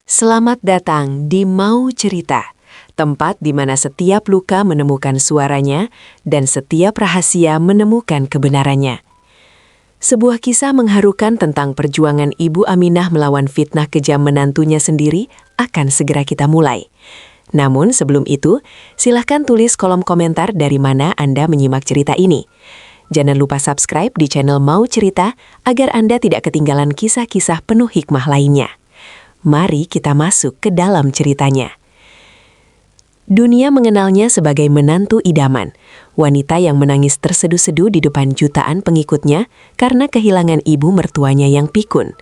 Selamat datang di Mau Cerita, tempat di mana setiap luka menemukan suaranya dan setiap rahasia menemukan kebenarannya. Sebuah kisah mengharukan tentang perjuangan Ibu Aminah melawan fitnah kejam menantunya sendiri akan segera kita mulai. Namun sebelum itu, silahkan tulis kolom komentar dari mana Anda menyimak cerita ini. Jangan lupa subscribe di channel Mau Cerita agar Anda tidak ketinggalan kisah-kisah penuh hikmah lainnya. Mari kita masuk ke dalam ceritanya. Dunia mengenalnya sebagai menantu idaman, wanita yang menangis terseduh-seduh di depan jutaan pengikutnya karena kehilangan ibu mertuanya yang pikun.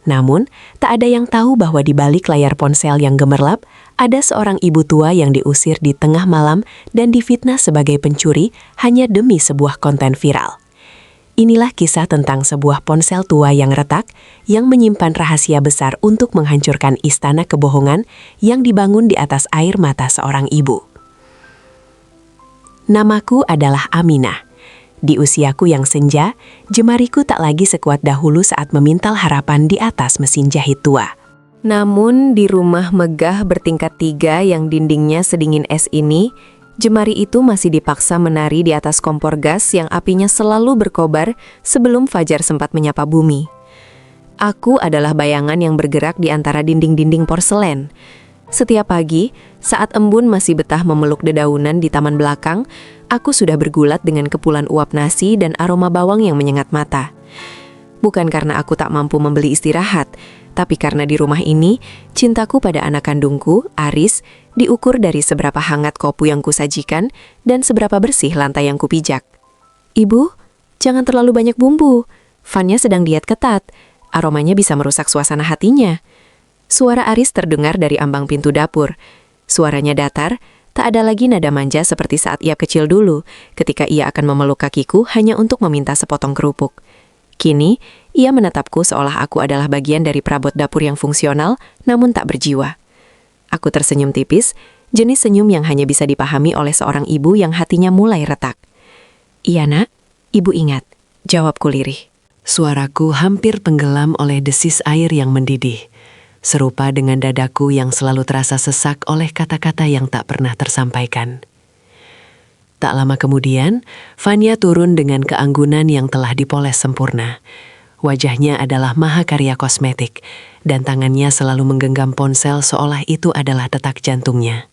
Namun, tak ada yang tahu bahwa di balik layar ponsel yang gemerlap, ada seorang ibu tua yang diusir di tengah malam dan difitnah sebagai pencuri hanya demi sebuah konten viral. Inilah kisah tentang sebuah ponsel tua yang retak, yang menyimpan rahasia besar untuk menghancurkan istana kebohongan yang dibangun di atas air mata seorang ibu. Namaku adalah Aminah. Di usiaku yang senja, jemariku tak lagi sekuat dahulu saat memintal harapan di atas mesin jahit tua. Namun di rumah megah bertingkat 3 yang dindingnya sedingin es ini, jemari itu masih dipaksa menari di atas kompor gas yang apinya selalu berkobar sebelum fajar sempat menyapa bumi. Aku adalah bayangan yang bergerak di antara dinding-dinding porselen. Setiap pagi, saat embun masih betah memeluk dedaunan di taman belakang, aku sudah bergulat dengan kepulan uap nasi dan aroma bawang yang menyengat mata. Bukan karena aku tak mampu membeli istirahat, tapi karena di rumah ini, cintaku pada anak kandungku, Aris, diukur dari seberapa hangat kopi yang kusajikan dan seberapa bersih lantai yang kupijak. Ibu, jangan terlalu banyak bumbu. Fannya sedang diet ketat. Aromanya bisa merusak suasana hatinya. Suara Aris terdengar dari ambang pintu dapur. Suaranya datar, tak ada lagi nada manja seperti saat ia kecil dulu, ketika ia akan memeluk kakiku hanya untuk meminta sepotong kerupuk. Kini, ia menatapku seolah aku adalah bagian dari perabot dapur yang fungsional, namun tak berjiwa. Aku tersenyum tipis, jenis senyum yang hanya bisa dipahami oleh seorang ibu yang hatinya mulai retak. Iya nak, ibu ingat, jawabku lirih. Suaraku hampir tenggelam oleh desis air yang mendidih, serupa dengan dadaku yang selalu terasa sesak oleh kata-kata yang tak pernah tersampaikan. Tak lama kemudian, Fanya turun dengan keanggunan yang telah dipoles sempurna. Wajahnya adalah mahakarya kosmetik, dan tangannya selalu menggenggam ponsel seolah itu adalah detak jantungnya.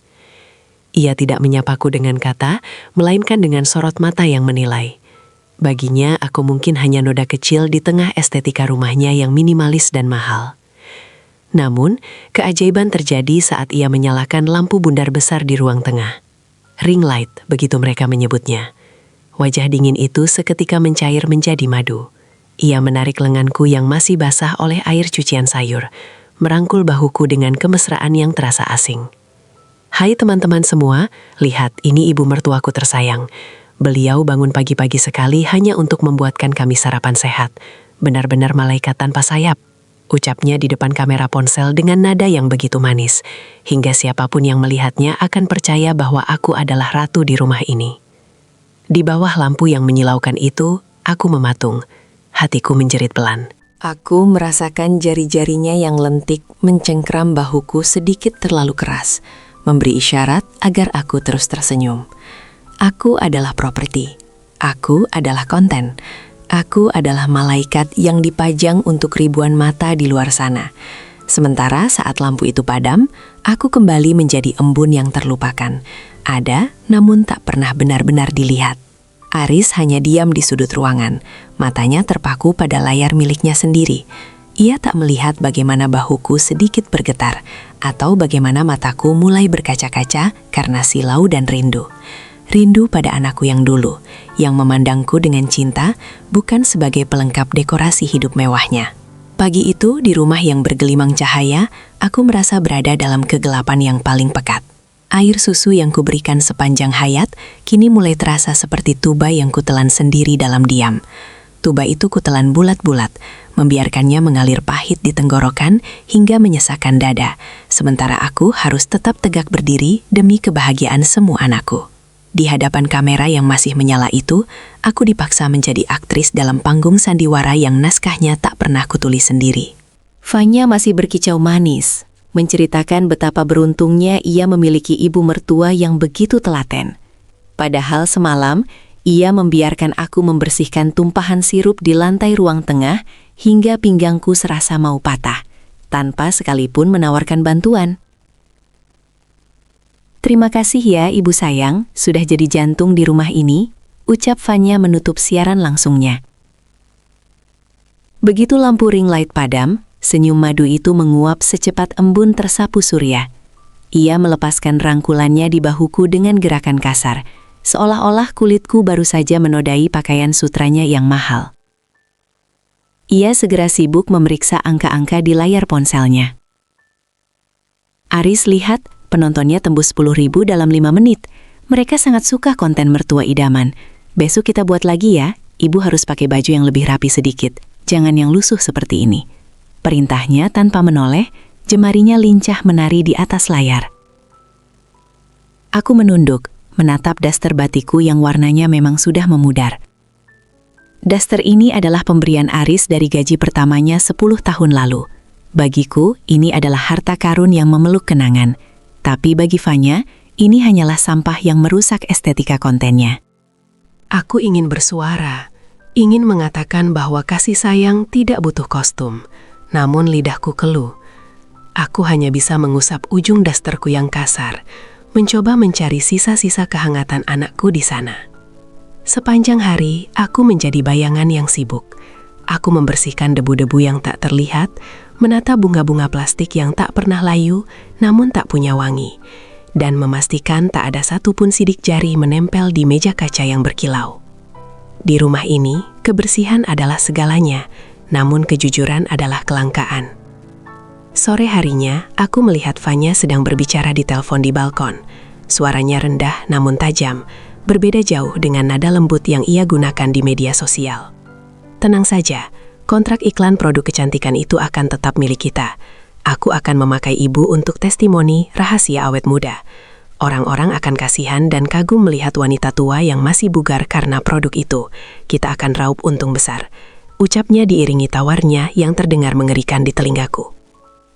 Ia tidak menyapaku dengan kata, melainkan dengan sorot mata yang menilai. Baginya, aku mungkin hanya noda kecil di tengah estetika rumahnya yang minimalis dan mahal. Namun, keajaiban terjadi saat ia menyalakan lampu bundar besar di ruang tengah. Ring light, begitu mereka menyebutnya. Wajah dingin itu seketika mencair menjadi madu. Ia menarik lenganku yang masih basah oleh air cucian sayur, merangkul bahuku dengan kemesraan yang terasa asing. Hai teman-teman semua, lihat ini ibu mertuaku tersayang. Beliau bangun pagi-pagi sekali hanya untuk membuatkan kami sarapan sehat. Benar-benar malaikat tanpa sayap. Ucapnya di depan kamera ponsel dengan nada yang begitu manis, hingga siapapun yang melihatnya akan percaya bahwa aku adalah ratu di rumah ini. Di bawah lampu yang menyilaukan itu, aku mematung. Hatiku menjerit pelan. Aku merasakan jari-jarinya yang lentik mencengkram bahuku sedikit terlalu keras, memberi isyarat agar aku terus tersenyum. Aku adalah properti. Aku adalah konten. Aku adalah malaikat yang dipajang untuk ribuan mata di luar sana. Sementara saat lampu itu padam, aku kembali menjadi embun yang terlupakan. Ada, namun tak pernah benar-benar dilihat. Aris hanya diam di sudut ruangan. Matanya terpaku pada layar miliknya sendiri. Ia tak melihat bagaimana bahuku sedikit bergetar, atau bagaimana mataku mulai berkaca-kaca karena silau dan rindu. Rindu pada anakku yang dulu, yang memandangku dengan cinta, bukan sebagai pelengkap dekorasi hidup mewahnya. Pagi itu, di rumah yang bergelimang cahaya, aku merasa berada dalam kegelapan yang paling pekat. Air susu yang kuberikan sepanjang hayat, kini mulai terasa seperti tuba yang kutelan sendiri dalam diam. Tuba itu kutelan bulat-bulat, membiarkannya mengalir pahit di tenggorokan hingga menyesakkan dada, sementara aku harus tetap tegak berdiri demi kebahagiaan semua anakku. Di hadapan kamera yang masih menyala itu, aku dipaksa menjadi aktris dalam panggung sandiwara yang naskahnya tak pernah kutulis sendiri. Fanya masih berkicau manis, menceritakan betapa beruntungnya ia memiliki ibu mertua yang begitu telaten. Padahal semalam, ia membiarkan aku membersihkan tumpahan sirup di lantai ruang tengah hingga pinggangku serasa mau patah, tanpa sekalipun menawarkan bantuan. "Terima kasih ya, Ibu sayang, sudah jadi jantung di rumah ini," ucap Fanya menutup siaran langsungnya. Begitu lampu ring light padam, senyum madu itu menguap secepat embun tersapu surya. Ia melepaskan rangkulannya di bahuku dengan gerakan kasar, seolah-olah kulitku baru saja menodai pakaian sutranya yang mahal. Ia segera sibuk memeriksa angka-angka di layar ponselnya. "Aris, lihat, penontonnya tembus 10.000 dalam 5 menit. Mereka sangat suka konten mertua idaman. Besok kita buat lagi ya, Ibu harus pakai baju yang lebih rapi sedikit. Jangan yang lusuh seperti ini," perintahnya tanpa menoleh, jemarinya lincah menari di atas layar. Aku menunduk, menatap daster batikku yang warnanya memang sudah memudar. Daster ini adalah pemberian Aris dari gaji pertamanya 10 tahun lalu. Bagiku, ini adalah harta karun yang memeluk kenangan. Tapi bagi Fanya, ini hanyalah sampah yang merusak estetika kontennya. Aku ingin bersuara, ingin mengatakan bahwa kasih sayang tidak butuh kostum. Namun lidahku keluh. Aku hanya bisa mengusap ujung dasterku yang kasar, mencoba mencari sisa-sisa kehangatan anakku di sana. Sepanjang hari, aku menjadi bayangan yang sibuk. Aku membersihkan debu-debu yang tak terlihat, menata bunga-bunga plastik yang tak pernah layu, namun tak punya wangi, dan memastikan tak ada satupun sidik jari menempel di meja kaca yang berkilau. Di rumah ini, kebersihan adalah segalanya, namun kejujuran adalah kelangkaan. Sore harinya, aku melihat Fanya sedang berbicara di telepon di balkon. Suaranya rendah namun tajam, berbeda jauh dengan nada lembut yang ia gunakan di media sosial. "Tenang saja, kontrak iklan produk kecantikan itu akan tetap milik kita. Aku akan memakai Ibu untuk testimoni rahasia awet muda. Orang-orang akan kasihan dan kagum melihat wanita tua yang masih bugar karena produk itu. Kita akan raup untung besar," ucapnya diiringi tawarnya yang terdengar mengerikan di telingaku.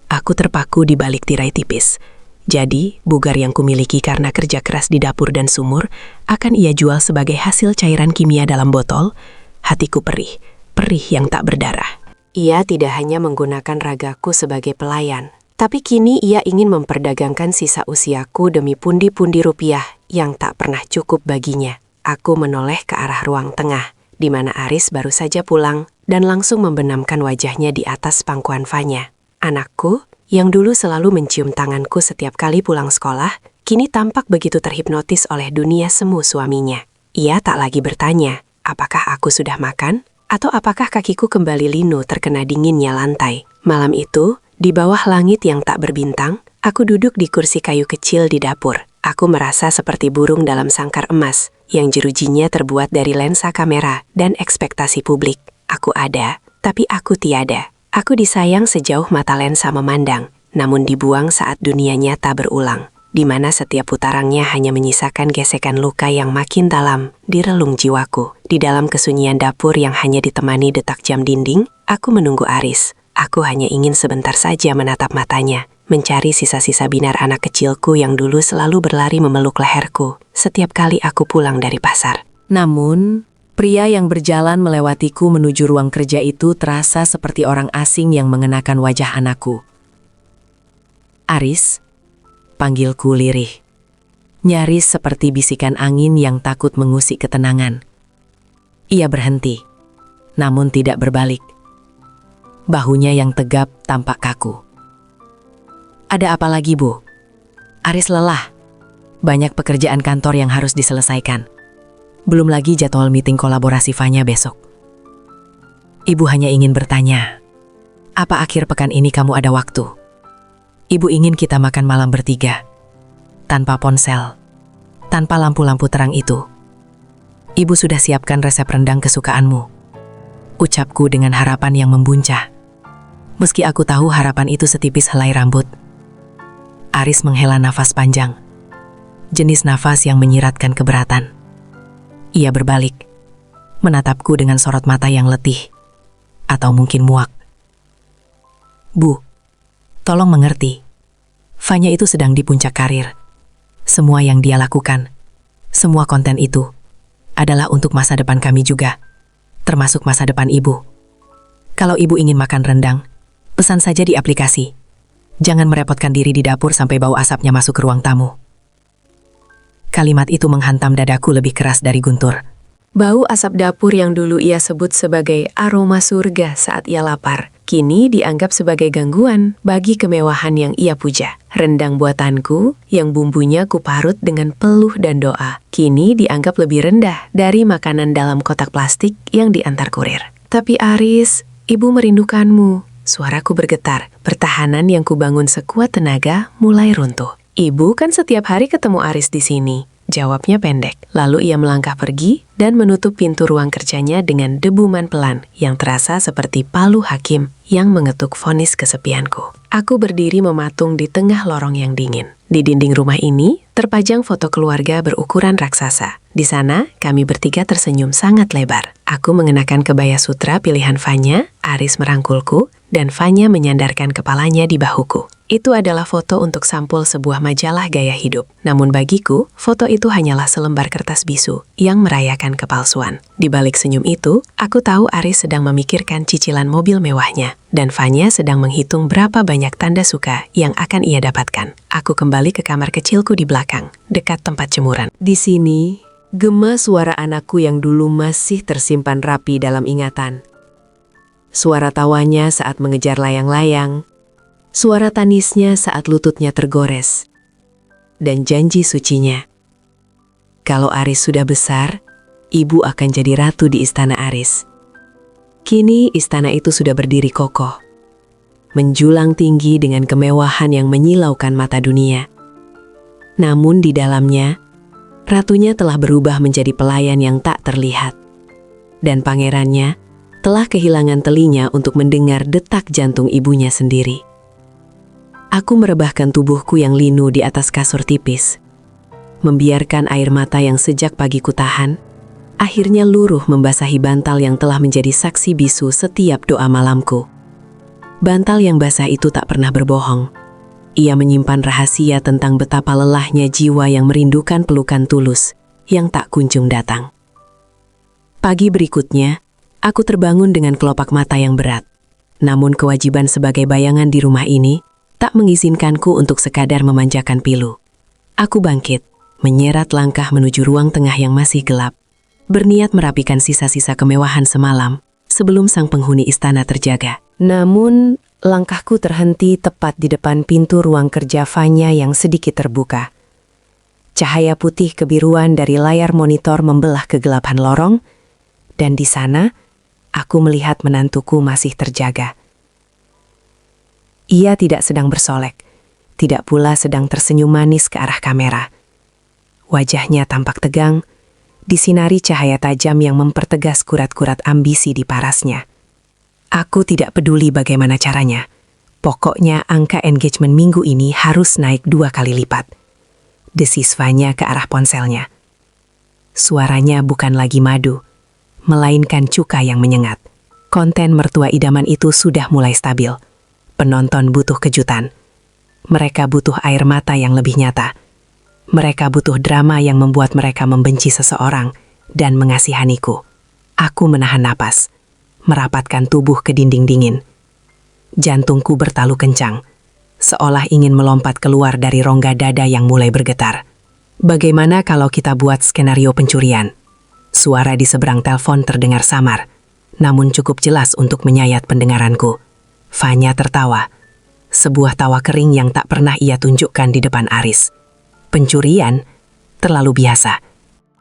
Aku terpaku di balik tirai tipis. Jadi, bugar yang kumiliki karena kerja keras di dapur dan sumur akan ia jual sebagai hasil cairan kimia dalam botol. Hatiku perih, perih yang tak berdarah. Ia tidak hanya menggunakan ragaku sebagai pelayan, tapi kini ia ingin memperdagangkan sisa usiaku demi pundi-pundi rupiah yang tak pernah cukup baginya. Aku menoleh ke arah ruang tengah, di mana Aris baru saja pulang dan langsung membenamkan wajahnya di atas pangkuan Fanya. Anakku, yang dulu selalu mencium tanganku setiap kali pulang sekolah, kini tampak begitu terhipnotis oleh dunia semu suaminya. Ia tak lagi bertanya, apakah aku sudah makan? Atau apakah kakiku kembali linu terkena dinginnya lantai. Malam itu, di bawah langit yang tak berbintang, aku duduk di kursi kayu kecil di dapur. Aku merasa seperti burung dalam sangkar emas, yang jerujinya terbuat dari lensa kamera dan ekspektasi publik. Aku ada, tapi aku tiada. Aku disayang sejauh mata lensa memandang, namun dibuang saat dunia nyata berulang, di mana setiap putarannya hanya menyisakan gesekan luka yang makin dalam di relung jiwaku. Di dalam kesunyian dapur yang hanya ditemani detak jam dinding, aku menunggu Aris. Aku hanya ingin sebentar saja menatap matanya, mencari sisa-sisa binar anak kecilku yang dulu selalu berlari memeluk leherku setiap kali aku pulang dari pasar. Namun, pria yang berjalan melewatiku menuju ruang kerja itu terasa seperti orang asing yang mengenakan wajah anakku. "Aris," panggilku lirih. Nyaris seperti bisikan angin yang takut mengusik ketenangan. Ia berhenti, namun tidak berbalik. Bahunya yang tegap tampak kaku. "Ada apa lagi, Bu?" Aris lelah. Banyak pekerjaan kantor yang harus diselesaikan. Belum lagi jadwal meeting kolaborasi Fanya besok. "Ibu hanya ingin bertanya, apa akhir pekan ini kamu ada waktu? Ibu ingin kita makan malam bertiga, tanpa ponsel, tanpa lampu-lampu terang itu. Ibu sudah siapkan resep rendang kesukaanmu," ucapku dengan harapan yang membuncah. Meski aku tahu harapan itu setipis helai rambut. Aris menghela nafas panjang, jenis nafas yang menyiratkan keberatan. Ia berbalik, menatapku dengan sorot mata yang letih, atau mungkin muak. "Bu, tolong mengerti, Fanya itu sedang di puncak karir. Semua yang dia lakukan, semua konten itu, adalah untuk masa depan kami juga, termasuk masa depan ibu. Kalau ibu ingin makan rendang, pesan saja di aplikasi. Jangan merepotkan diri di dapur sampai bau asapnya masuk ke ruang tamu. Kalimat itu menghantam dadaku lebih keras dari guntur. Bau asap dapur yang dulu ia sebut sebagai aroma surga saat ia lapar, kini dianggap sebagai gangguan bagi kemewahan yang ia puja. Rendang buatanku, yang bumbunya kuparut dengan peluh dan doa, kini dianggap lebih rendah dari makanan dalam kotak plastik yang diantar kurir. Tapi Aris, ibu merindukanmu. Suaraku bergetar, pertahanan yang kubangun sekuat tenaga mulai runtuh. Ibu kan setiap hari ketemu Aris di sini. Jawabnya pendek. Lalu ia melangkah pergi dan menutup pintu ruang kerjanya dengan debuman pelan yang terasa seperti palu hakim yang mengetuk vonis kesepianku. Aku berdiri mematung di tengah lorong yang dingin. Di dinding rumah ini terpajang foto keluarga berukuran raksasa. Di sana kami bertiga tersenyum sangat lebar. Aku mengenakan kebaya sutra pilihan Fanya, Aris merangkulku, dan Fanya menyandarkan kepalanya di bahuku. Itu adalah foto untuk sampul sebuah majalah gaya hidup. Namun bagiku, foto itu hanyalah selembar kertas bisu yang merayakan kepalsuan. Di balik senyum itu, aku tahu Aris sedang memikirkan cicilan mobil mewahnya, dan Fanya sedang menghitung berapa banyak tanda suka yang akan ia dapatkan. Aku kembali ke kamar kecilku di belakang, dekat tempat jemuran. Di sini, gema suara anakku yang dulu masih tersimpan rapi dalam ingatan. Suara tawanya saat mengejar layang-layang, suara tangisnya saat lututnya tergores, dan janji sucinya. Kalau Aris sudah besar, ibu akan jadi ratu di istana Aris. Kini istana itu sudah berdiri kokoh, menjulang tinggi dengan kemewahan yang menyilaukan mata dunia. Namun di dalamnya, ratunya telah berubah menjadi pelayan yang tak terlihat, dan pangerannya telah kehilangan telinga untuk mendengar detak jantung ibunya sendiri. Aku merebahkan tubuhku yang linu di atas kasur tipis, membiarkan air mata yang sejak pagi kutahan, akhirnya luruh membasahi bantal yang telah menjadi saksi bisu setiap doa malamku. Bantal yang basah itu tak pernah berbohong. Ia menyimpan rahasia tentang betapa lelahnya jiwa yang merindukan pelukan tulus yang tak kunjung datang. Pagi berikutnya, aku terbangun dengan kelopak mata yang berat. Namun kewajiban sebagai bayangan di rumah ini tak mengizinkanku untuk sekadar memanjakan pilu. Aku bangkit, menyeret langkah menuju ruang tengah yang masih gelap, berniat merapikan sisa-sisa kemewahan semalam sebelum sang penghuni istana terjaga. Namun, langkahku terhenti tepat di depan pintu ruang kerja Fanya yang sedikit terbuka. Cahaya putih kebiruan dari layar monitor membelah kegelapan lorong, dan di sana, aku melihat menantuku masih terjaga. Ia tidak sedang bersolek, tidak pula sedang tersenyum manis ke arah kamera. Wajahnya tampak tegang, disinari cahaya tajam yang mempertegas kurat-kurat ambisi di parasnya. Aku tidak peduli bagaimana caranya. Pokoknya angka engagement minggu ini harus naik 2 kali lipat. Desis Fanya ke arah ponselnya. Suaranya bukan lagi madu, melainkan cuka yang menyengat. Konten mertua idaman itu sudah mulai stabil. Penonton butuh kejutan. Mereka butuh air mata yang lebih nyata. Mereka butuh drama yang membuat mereka membenci seseorang dan mengasihaniku. Aku menahan napas, merapatkan tubuh ke dinding dingin. Jantungku bertalu kencang, seolah ingin melompat keluar dari rongga dada yang mulai bergetar. Bagaimana kalau kita buat skenario pencurian? Suara di seberang telepon terdengar samar, namun cukup jelas untuk menyayat pendengaranku. Fanya tertawa, sebuah tawa kering yang tak pernah ia tunjukkan di depan Aris. Pencurian? Terlalu biasa.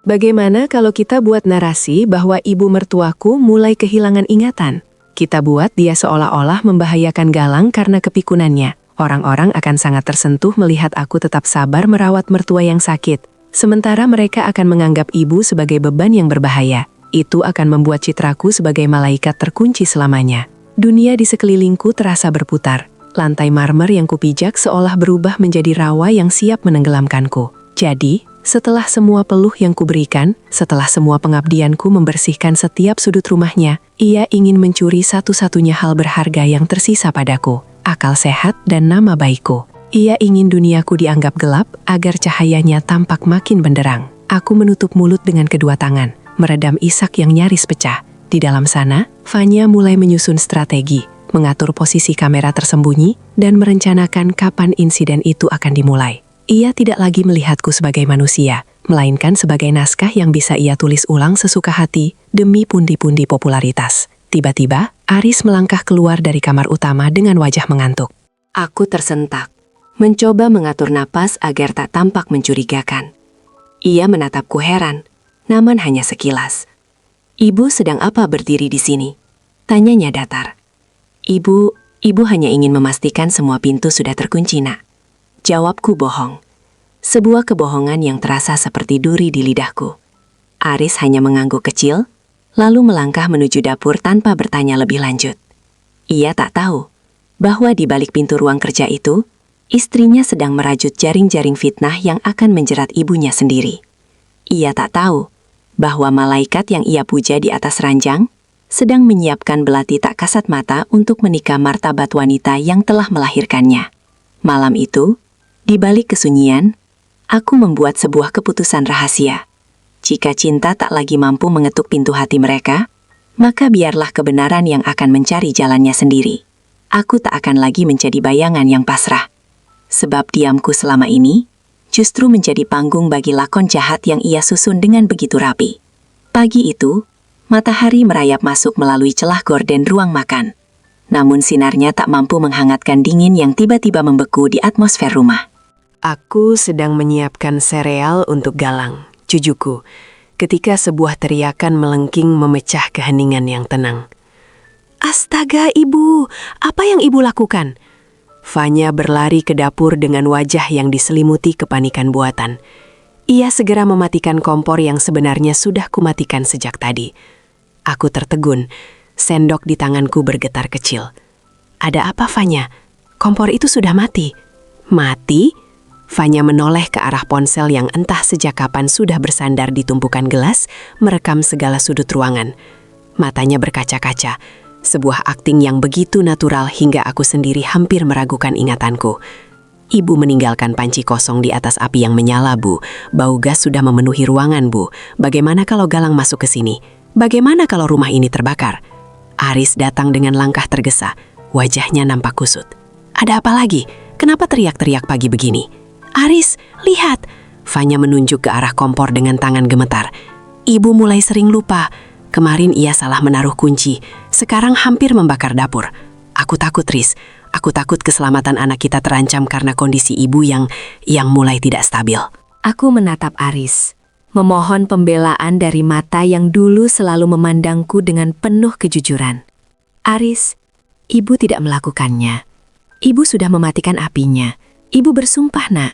Bagaimana kalau kita buat narasi bahwa ibu mertuaku mulai kehilangan ingatan? Kita buat dia seolah-olah membahayakan Galang karena kepikunannya. Orang-orang akan sangat tersentuh melihat aku tetap sabar merawat mertua yang sakit. Sementara mereka akan menganggap ibu sebagai beban yang berbahaya. Itu akan membuat citraku sebagai malaikat terkunci selamanya. Dunia di sekelilingku terasa berputar. Lantai marmer yang kupijak seolah berubah menjadi rawa yang siap menenggelamkanku. Jadi, setelah semua peluh yang kuberikan, setelah semua pengabdianku membersihkan setiap sudut rumahnya, ia ingin mencuri satu-satunya hal berharga yang tersisa padaku, akal sehat dan nama baikku. Ia ingin duniaku dianggap gelap agar cahayanya tampak makin benderang. Aku menutup mulut dengan kedua tangan, meredam isak yang nyaris pecah. Di dalam sana, Fanya mulai menyusun strategi, mengatur posisi kamera tersembunyi, dan merencanakan kapan insiden itu akan dimulai. Ia tidak lagi melihatku sebagai manusia, melainkan sebagai naskah yang bisa ia tulis ulang sesuka hati demi pundi-pundi popularitas. Tiba-tiba, Aris melangkah keluar dari kamar utama dengan wajah mengantuk. Aku tersentak, mencoba mengatur napas agar tak tampak mencurigakan. Ia menatapku heran, namun hanya sekilas. Ibu sedang apa berdiri di sini? Tanyanya datar. Ibu hanya ingin memastikan semua pintu sudah terkunci, nak. Jawabku bohong. Sebuah kebohongan yang terasa seperti duri di lidahku. Aris hanya mengangguk kecil, lalu melangkah menuju dapur tanpa bertanya lebih lanjut. Ia tak tahu bahwa di balik pintu ruang kerja itu, istrinya sedang merajut jaring-jaring fitnah yang akan menjerat ibunya sendiri. Ia tak tahu bahwa malaikat yang ia puja di atas ranjang sedang menyiapkan belati tak kasat mata untuk menikah martabat wanita yang telah melahirkannya. Malam itu, di balik kesunyian, aku membuat sebuah keputusan rahasia. Jika cinta tak lagi mampu mengetuk pintu hati mereka, maka biarlah kebenaran yang akan mencari jalannya sendiri. Aku tak akan lagi menjadi bayangan yang pasrah. Sebab diamku selama ini justru menjadi panggung bagi lakon jahat yang ia susun dengan begitu rapi. Pagi itu, matahari merayap masuk melalui celah gorden ruang makan. Namun sinarnya tak mampu menghangatkan dingin yang tiba-tiba membeku di atmosfer rumah. Aku sedang menyiapkan sereal untuk Galang, cucuku, ketika sebuah teriakan melengking memecah keheningan yang tenang. Astaga, Ibu! Apa yang Ibu lakukan? Fanya berlari ke dapur dengan wajah yang diselimuti kepanikan buatan. Ia segera mematikan kompor yang sebenarnya sudah kumatikan sejak tadi. Aku tertegun, sendok di tanganku bergetar kecil. Ada apa, Fanya? Kompor itu sudah mati. Mati? Fanya menoleh ke arah ponsel yang entah sejak kapan sudah bersandar di tumpukan gelas, merekam segala sudut ruangan. Matanya berkaca-kaca, sebuah akting yang begitu natural hingga aku sendiri hampir meragukan ingatanku. Ibu meninggalkan panci kosong di atas api yang menyala, Bu. Bau gas sudah memenuhi ruangan, Bu. Bagaimana kalau Galang masuk ke sini? Bagaimana kalau rumah ini terbakar? Aris datang dengan langkah tergesa, wajahnya nampak kusut. Ada apa lagi? Kenapa teriak-teriak pagi begini? Aris, lihat! Fanya menunjuk ke arah kompor dengan tangan gemetar. Ibu mulai sering lupa. Kemarin ia salah menaruh kunci. Sekarang hampir membakar dapur. Aku takut, Riz. Aku takut keselamatan anak kita terancam karena kondisi ibu yang mulai tidak stabil. Aku menatap Aris, memohon pembelaan dari mata yang dulu selalu memandangku dengan penuh kejujuran. Aris, ibu tidak melakukannya. Ibu sudah mematikan apinya. Ibu bersumpah, nak.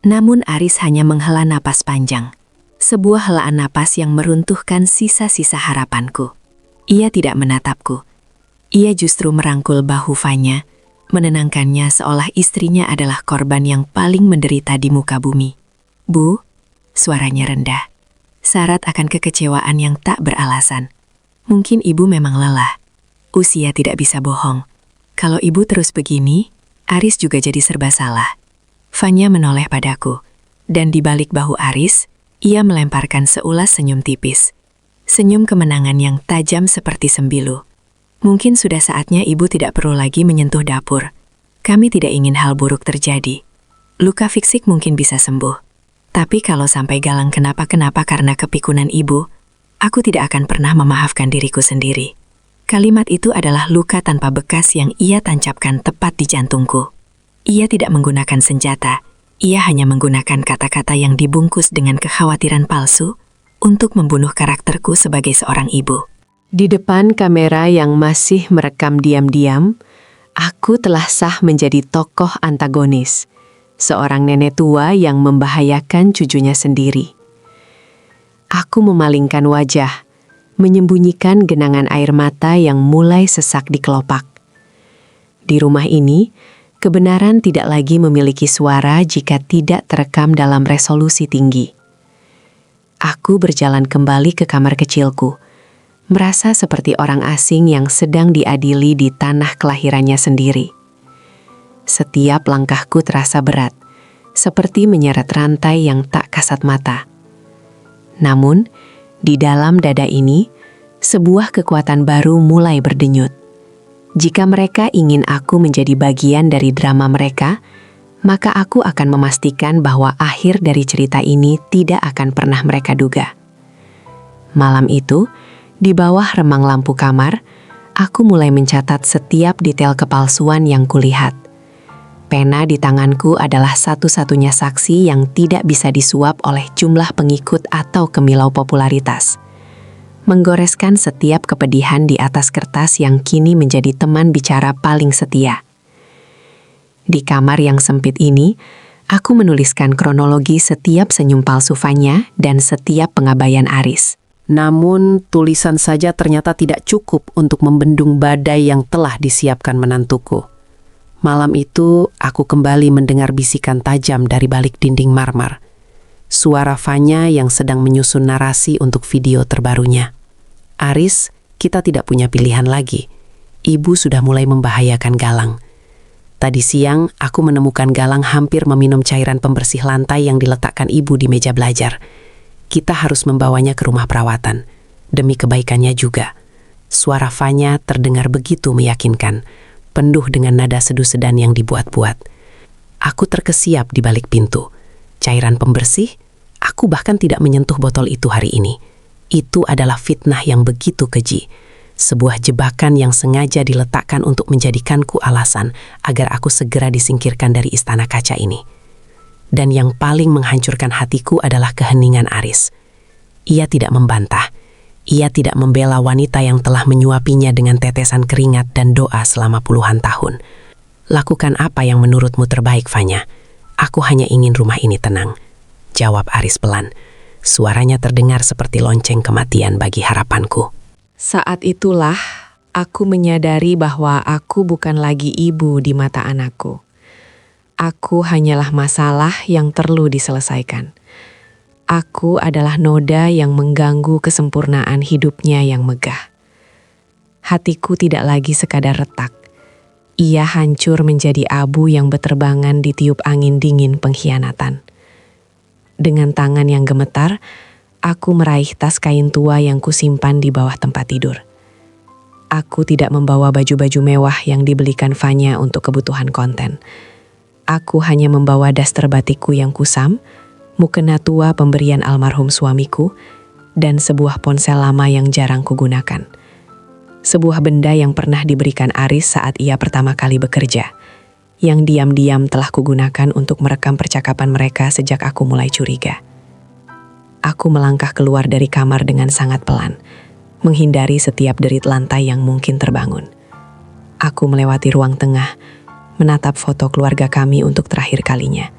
Namun Aris hanya menghela napas panjang. Sebuah helaan napas yang meruntuhkan sisa-sisa harapanku. Ia tidak menatapku. Ia justru merangkul bahu Fanya, menenangkannya seolah istrinya adalah korban yang paling menderita di muka bumi. Bu, suaranya rendah. Syarat akan kekecewaan yang tak beralasan. Mungkin ibu memang lelah. Usia tidak bisa bohong. Kalau ibu terus begini, Aris juga jadi serba salah. Fanya menoleh padaku, dan di balik bahu Aris, ia melemparkan seulas senyum tipis. Senyum kemenangan yang tajam seperti sembilu. Mungkin sudah saatnya ibu tidak perlu lagi menyentuh dapur. Kami tidak ingin hal buruk terjadi. Luka fisik mungkin bisa sembuh. Tapi kalau sampai Galang kenapa-kenapa karena kepikunan ibu, aku tidak akan pernah memaafkan diriku sendiri. Kalimat itu adalah luka tanpa bekas yang ia tancapkan tepat di jantungku. Ia tidak menggunakan senjata, ia hanya menggunakan kata-kata yang dibungkus dengan kekhawatiran palsu untuk membunuh karakterku sebagai seorang ibu. Di depan kamera yang masih merekam diam-diam, aku telah sah menjadi tokoh antagonis, seorang nenek tua yang membahayakan cucunya sendiri. Aku memalingkan wajah, menyembunyikan genangan air mata yang mulai sesak di kelopak. Di rumah ini, kebenaran tidak lagi memiliki suara jika tidak terekam dalam resolusi tinggi. Aku berjalan kembali ke kamar kecilku, merasa seperti orang asing yang sedang diadili di tanah kelahirannya sendiri. Setiap langkahku terasa berat, seperti menyeret rantai yang tak kasat mata. Namun, di dalam dada ini, sebuah kekuatan baru mulai berdenyut. Jika mereka ingin aku menjadi bagian dari drama mereka, maka aku akan memastikan bahwa akhir dari cerita ini tidak akan pernah mereka duga. Malam itu, di bawah remang lampu kamar, aku mulai mencatat setiap detail kepalsuan yang kulihat. Pena di tanganku adalah satu-satunya saksi yang tidak bisa disuap oleh jumlah pengikut atau kemilau popularitas. Menggoreskan setiap kepedihan di atas kertas yang kini menjadi teman bicara paling setia. Di kamar yang sempit ini, aku menuliskan kronologi setiap senyum palsu Vanya dan setiap pengabaian Aris. Namun, tulisan saja ternyata tidak cukup untuk membendung badai yang telah disiapkan menantuku. Malam itu, aku kembali mendengar bisikan tajam dari balik dinding marmer. Suara Vanya yang sedang menyusun narasi untuk video terbarunya. Aris, kita tidak punya pilihan lagi. Ibu sudah mulai membahayakan Galang. Tadi siang, aku menemukan Galang hampir meminum cairan pembersih lantai yang diletakkan ibu di meja belajar. Kita harus membawanya ke rumah perawatan, demi kebaikannya juga. Suara Vanya terdengar begitu meyakinkan, penuh dengan nada sedu-sedan yang dibuat-buat. Aku terkesiap di balik pintu. Cairan pembersih? Aku bahkan tidak menyentuh botol itu hari ini. Itu adalah fitnah yang begitu keji. Sebuah jebakan yang sengaja diletakkan untuk menjadikanku alasan agar aku segera disingkirkan dari istana kaca ini. Dan yang paling menghancurkan hatiku adalah keheningan Aris. Ia tidak membantah. Ia tidak membela wanita yang telah menyuapinya dengan tetesan keringat dan doa selama puluhan tahun. Lakukan apa yang menurutmu terbaik, Vanya. Aku hanya ingin rumah ini tenang, jawab Aris pelan. Suaranya terdengar seperti lonceng kematian bagi harapanku. Saat itulah aku menyadari bahwa aku bukan lagi ibu di mata anakku. Aku hanyalah masalah yang perlu diselesaikan. Aku adalah noda yang mengganggu kesempurnaan hidupnya yang megah. Hatiku tidak lagi sekadar retak. Ia hancur menjadi abu yang beterbangan ditiup angin dingin pengkhianatan. Dengan tangan yang gemetar, aku meraih tas kain tua yang kusimpan di bawah tempat tidur. Aku tidak membawa baju-baju mewah yang dibelikan Vanya untuk kebutuhan konten. Aku hanya membawa daster batikku yang kusam, mukena tua pemberian almarhum suamiku, dan sebuah ponsel lama yang jarang kugunakan. Sebuah benda yang pernah diberikan Aris saat ia pertama kali bekerja, yang diam-diam telah kugunakan untuk merekam percakapan mereka sejak aku mulai curiga. Aku melangkah keluar dari kamar dengan sangat pelan, menghindari setiap derit lantai yang mungkin terbangun. Aku melewati ruang tengah, menatap foto keluarga kami untuk terakhir kalinya.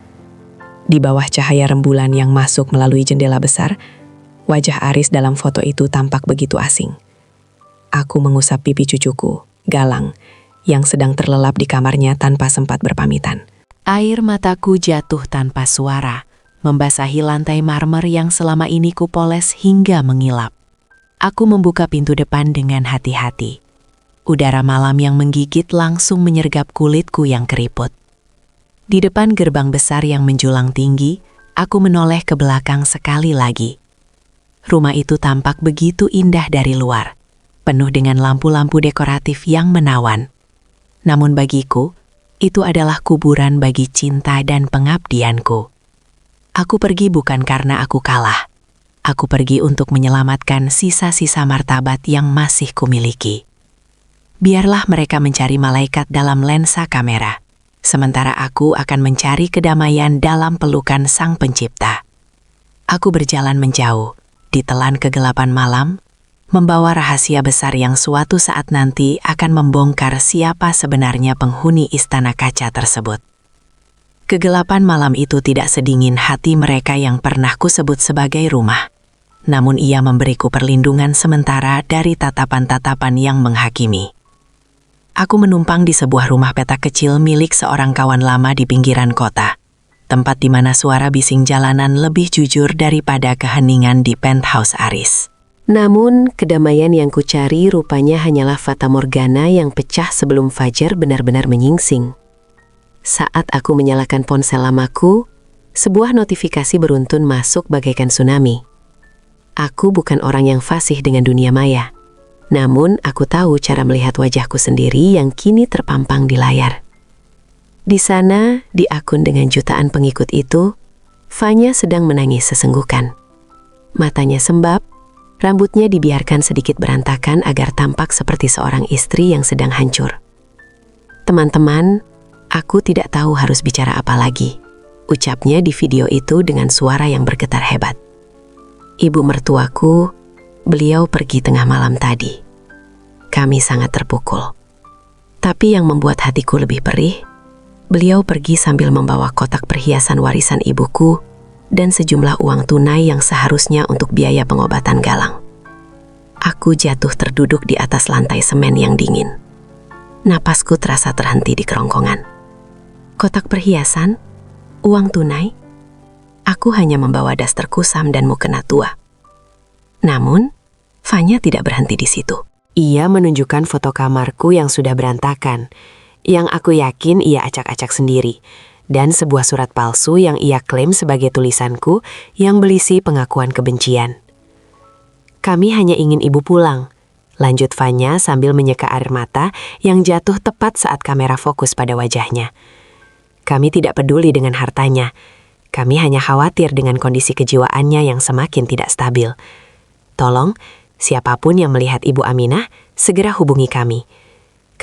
Di bawah cahaya rembulan yang masuk melalui jendela besar, wajah Aris dalam foto itu tampak begitu asing. Aku mengusap pipi cucuku, Galang, yang sedang terlelap di kamarnya tanpa sempat berpamitan. Air mataku jatuh tanpa suara, membasahi lantai marmer yang selama ini kupoles hingga mengilap. Aku membuka pintu depan dengan hati-hati. Udara malam yang menggigit langsung menyergap kulitku yang keriput. Di depan gerbang besar yang menjulang tinggi, aku menoleh ke belakang sekali lagi. Rumah itu tampak begitu indah dari luar, penuh dengan lampu-lampu dekoratif yang menawan. Namun bagiku, itu adalah kuburan bagi cinta dan pengabdianku. Aku pergi bukan karena aku kalah. Aku pergi untuk menyelamatkan sisa-sisa martabat yang masih kumiliki. Biarlah mereka mencari malaikat dalam lensa kamera, sementara aku akan mencari kedamaian dalam pelukan Sang Pencipta. Aku berjalan menjauh, ditelan kegelapan malam, membawa rahasia besar yang suatu saat nanti akan membongkar siapa sebenarnya penghuni istana kaca tersebut. Kegelapan malam itu tidak sedingin hati mereka yang pernah kusebut sebagai rumah. Namun ia memberiku perlindungan sementara dari tatapan-tatapan yang menghakimi. Aku menumpang di sebuah rumah petak kecil milik seorang kawan lama di pinggiran kota, tempat di mana suara bising jalanan lebih jujur daripada keheningan di penthouse Aris. Namun, kedamaian yang kucari rupanya hanyalah fata morgana yang pecah sebelum fajar benar-benar menyingsing. Saat aku menyalakan ponsel lamaku, sebuah notifikasi beruntun masuk bagaikan tsunami. Aku bukan orang yang fasih dengan dunia maya. Namun, aku tahu cara melihat wajahku sendiri yang kini terpampang di layar. Di sana, di akun dengan jutaan pengikut itu, Fanya sedang menangis sesenggukan. Matanya sembab, rambutnya dibiarkan sedikit berantakan agar tampak seperti seorang istri yang sedang hancur. Teman-teman, aku tidak tahu harus bicara apa lagi, ucapnya di video itu dengan suara yang bergetar hebat. Ibu mertuaku, beliau pergi tengah malam tadi. Kami sangat terpukul. Tapi yang membuat hatiku lebih perih, beliau pergi sambil membawa kotak perhiasan warisan ibuku dan sejumlah uang tunai yang seharusnya untuk biaya pengobatan Galang. Aku jatuh terduduk di atas lantai semen yang dingin. Napasku terasa terhenti di kerongkongan. Kotak perhiasan? Uang tunai? Aku hanya membawa daster kusam dan mukena tua. Namun, Fanya tidak berhenti di situ. Ia menunjukkan foto kamarku yang sudah berantakan, yang aku yakin ia acak-acak sendiri, dan sebuah surat palsu yang ia klaim sebagai tulisanku yang berisi pengakuan kebencian. Kami hanya ingin ibu pulang, lanjut Fanya sambil menyeka air mata yang jatuh tepat saat kamera fokus pada wajahnya. Kami tidak peduli dengan hartanya. Kami hanya khawatir dengan kondisi kejiwaannya yang semakin tidak stabil. Tolong, siapapun yang melihat Ibu Aminah, segera hubungi kami.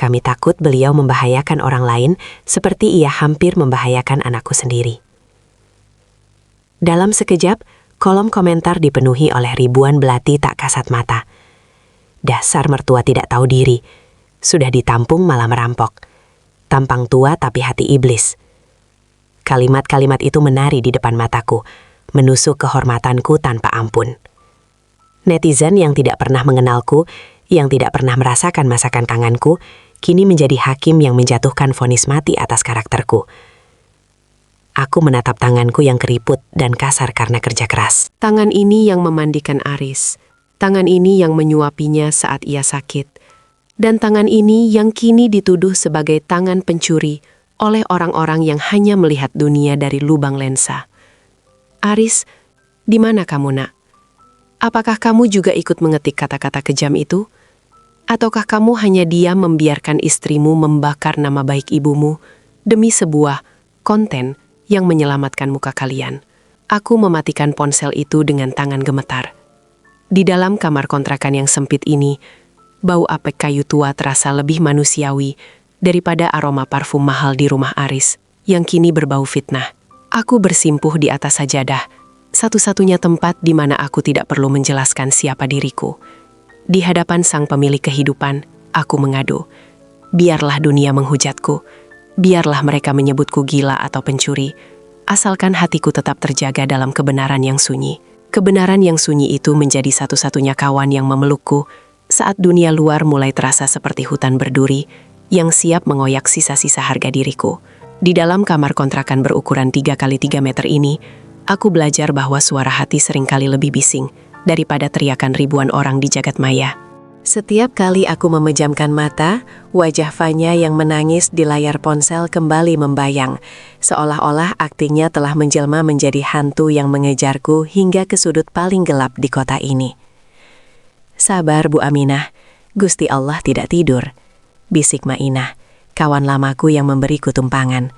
Kami takut beliau membahayakan orang lain seperti ia hampir membahayakan anakku sendiri. Dalam sekejap, kolom komentar dipenuhi oleh ribuan belati tak kasat mata. Dasar mertua tidak tahu diri. Sudah ditampung malah merampok. Tampang tua tapi hati iblis. Kalimat-kalimat itu menari di depan mataku, menusuk kehormatanku tanpa ampun. Netizen yang tidak pernah mengenalku, yang tidak pernah merasakan masakan tanganku, kini menjadi hakim yang menjatuhkan vonis mati atas karakterku. Aku menatap tanganku yang keriput dan kasar karena kerja keras. Tangan ini yang memandikan Aris, tangan ini yang menyuapinya saat ia sakit, dan tangan ini yang kini dituduh sebagai tangan pencuri oleh orang-orang yang hanya melihat dunia dari lubang lensa. Aris, di mana kamu, Nak? Apakah kamu juga ikut mengetik kata-kata kejam itu? Ataukah kamu hanya diam membiarkan istrimu membakar nama baik ibumu demi sebuah konten yang menyelamatkan muka kalian? Aku mematikan ponsel itu dengan tangan gemetar. Di dalam kamar kontrakan yang sempit ini, bau apek kayu tua terasa lebih manusiawi daripada aroma parfum mahal di rumah Aris yang kini berbau fitnah. Aku bersimpuh di atas sajadah, satu-satunya tempat di mana aku tidak perlu menjelaskan siapa diriku. Di hadapan sang pemilik kehidupan, aku mengadu. Biarlah dunia menghujatku, biarlah mereka menyebutku gila atau pencuri, asalkan hatiku tetap terjaga dalam kebenaran yang sunyi. Kebenaran yang sunyi itu menjadi satu-satunya kawan yang memelukku saat dunia luar mulai terasa seperti hutan berduri yang siap mengoyak sisa-sisa harga diriku. Di dalam kamar kontrakan berukuran 3x3 meter ini, aku belajar bahwa suara hati seringkali lebih bising daripada teriakan ribuan orang di jagat maya. Setiap kali aku memejamkan mata, wajah Fanya yang menangis di layar ponsel kembali membayang, seolah-olah aktingnya telah menjelma menjadi hantu yang mengejarku hingga ke sudut paling gelap di kota ini. Sabar, Bu Aminah, Gusti Allah tidak tidur, bisik Mainah, kawan lamaku yang memberiku tumpangan.